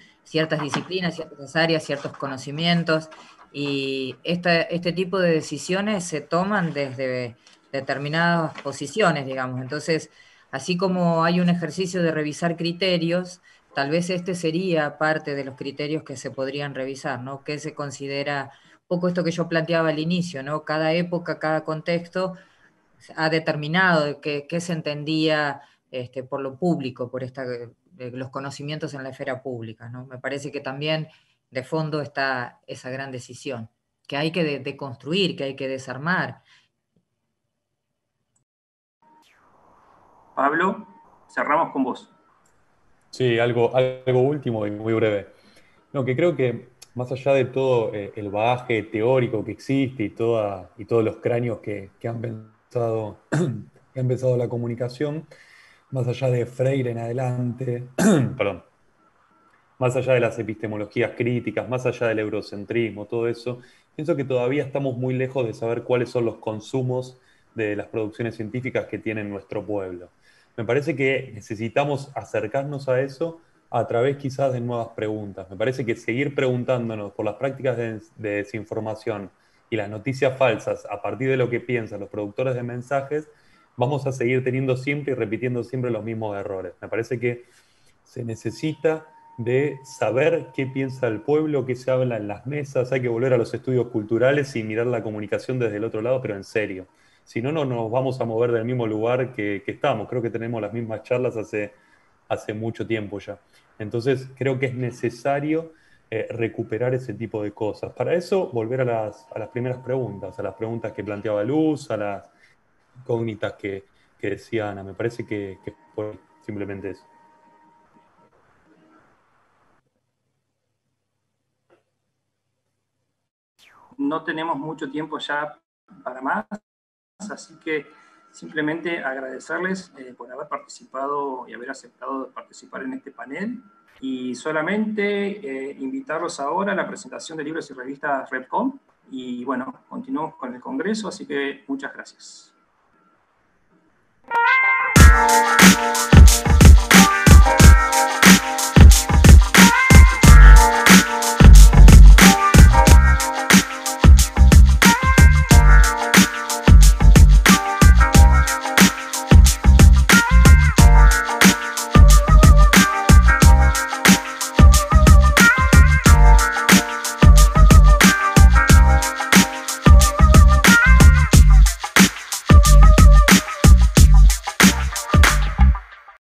disciplinas, ciertas áreas, ciertos conocimientos. Y este tipo de decisiones se toman desde determinadas posiciones, digamos. Entonces, así como hay un ejercicio de revisar criterios, tal vez este sería parte de los criterios que se podrían revisar, ¿no? ¿Qué se considera? Un poco esto que yo planteaba al inicio, ¿no? Cada época, cada contexto ha determinado qué se entendía por lo público, por los conocimientos en la esfera pública, ¿no? Me parece que también de fondo está esa gran decisión, que hay que deconstruir, que hay que desarmar. Pablo, cerramos con vos. Sí, algo último y muy breve. No, que creo que más allá de todo el bagaje teórico que existe y todos los cráneos que han pensado, que han pensado la comunicación, más allá de Freire en adelante, perdón, más allá de las epistemologías críticas, más allá del eurocentrismo, todo eso, pienso que todavía estamos muy lejos de saber cuáles son los consumos de las producciones científicas que tiene nuestro pueblo. Me parece que necesitamos acercarnos a eso a través quizás de nuevas preguntas. Me parece que seguir preguntándonos por las prácticas de desinformación y las noticias falsas a partir de lo que piensan los productores de mensajes, vamos a seguir teniendo siempre y repitiendo siempre los mismos errores. Me parece que se necesita de saber qué piensa el pueblo, qué se habla en las mesas, hay que volver a los estudios culturales y mirar la comunicación desde el otro lado, pero en serio. Si no, no nos vamos a mover del mismo lugar que estamos. Creo que tenemos las mismas charlas hace mucho tiempo ya. Entonces, creo que es necesario recuperar ese tipo de cosas. Para eso, volver a las primeras preguntas, a las preguntas que planteaba Luz, a las incógnitas que decía Ana. Me parece que fue simplemente eso. No tenemos mucho tiempo ya para más, así que simplemente agradecerles por haber participado y haber aceptado participar en este panel, y solamente invitarlos ahora a la presentación de libros y revistas RedCom, y bueno, continuamos con el Congreso, así que muchas gracias.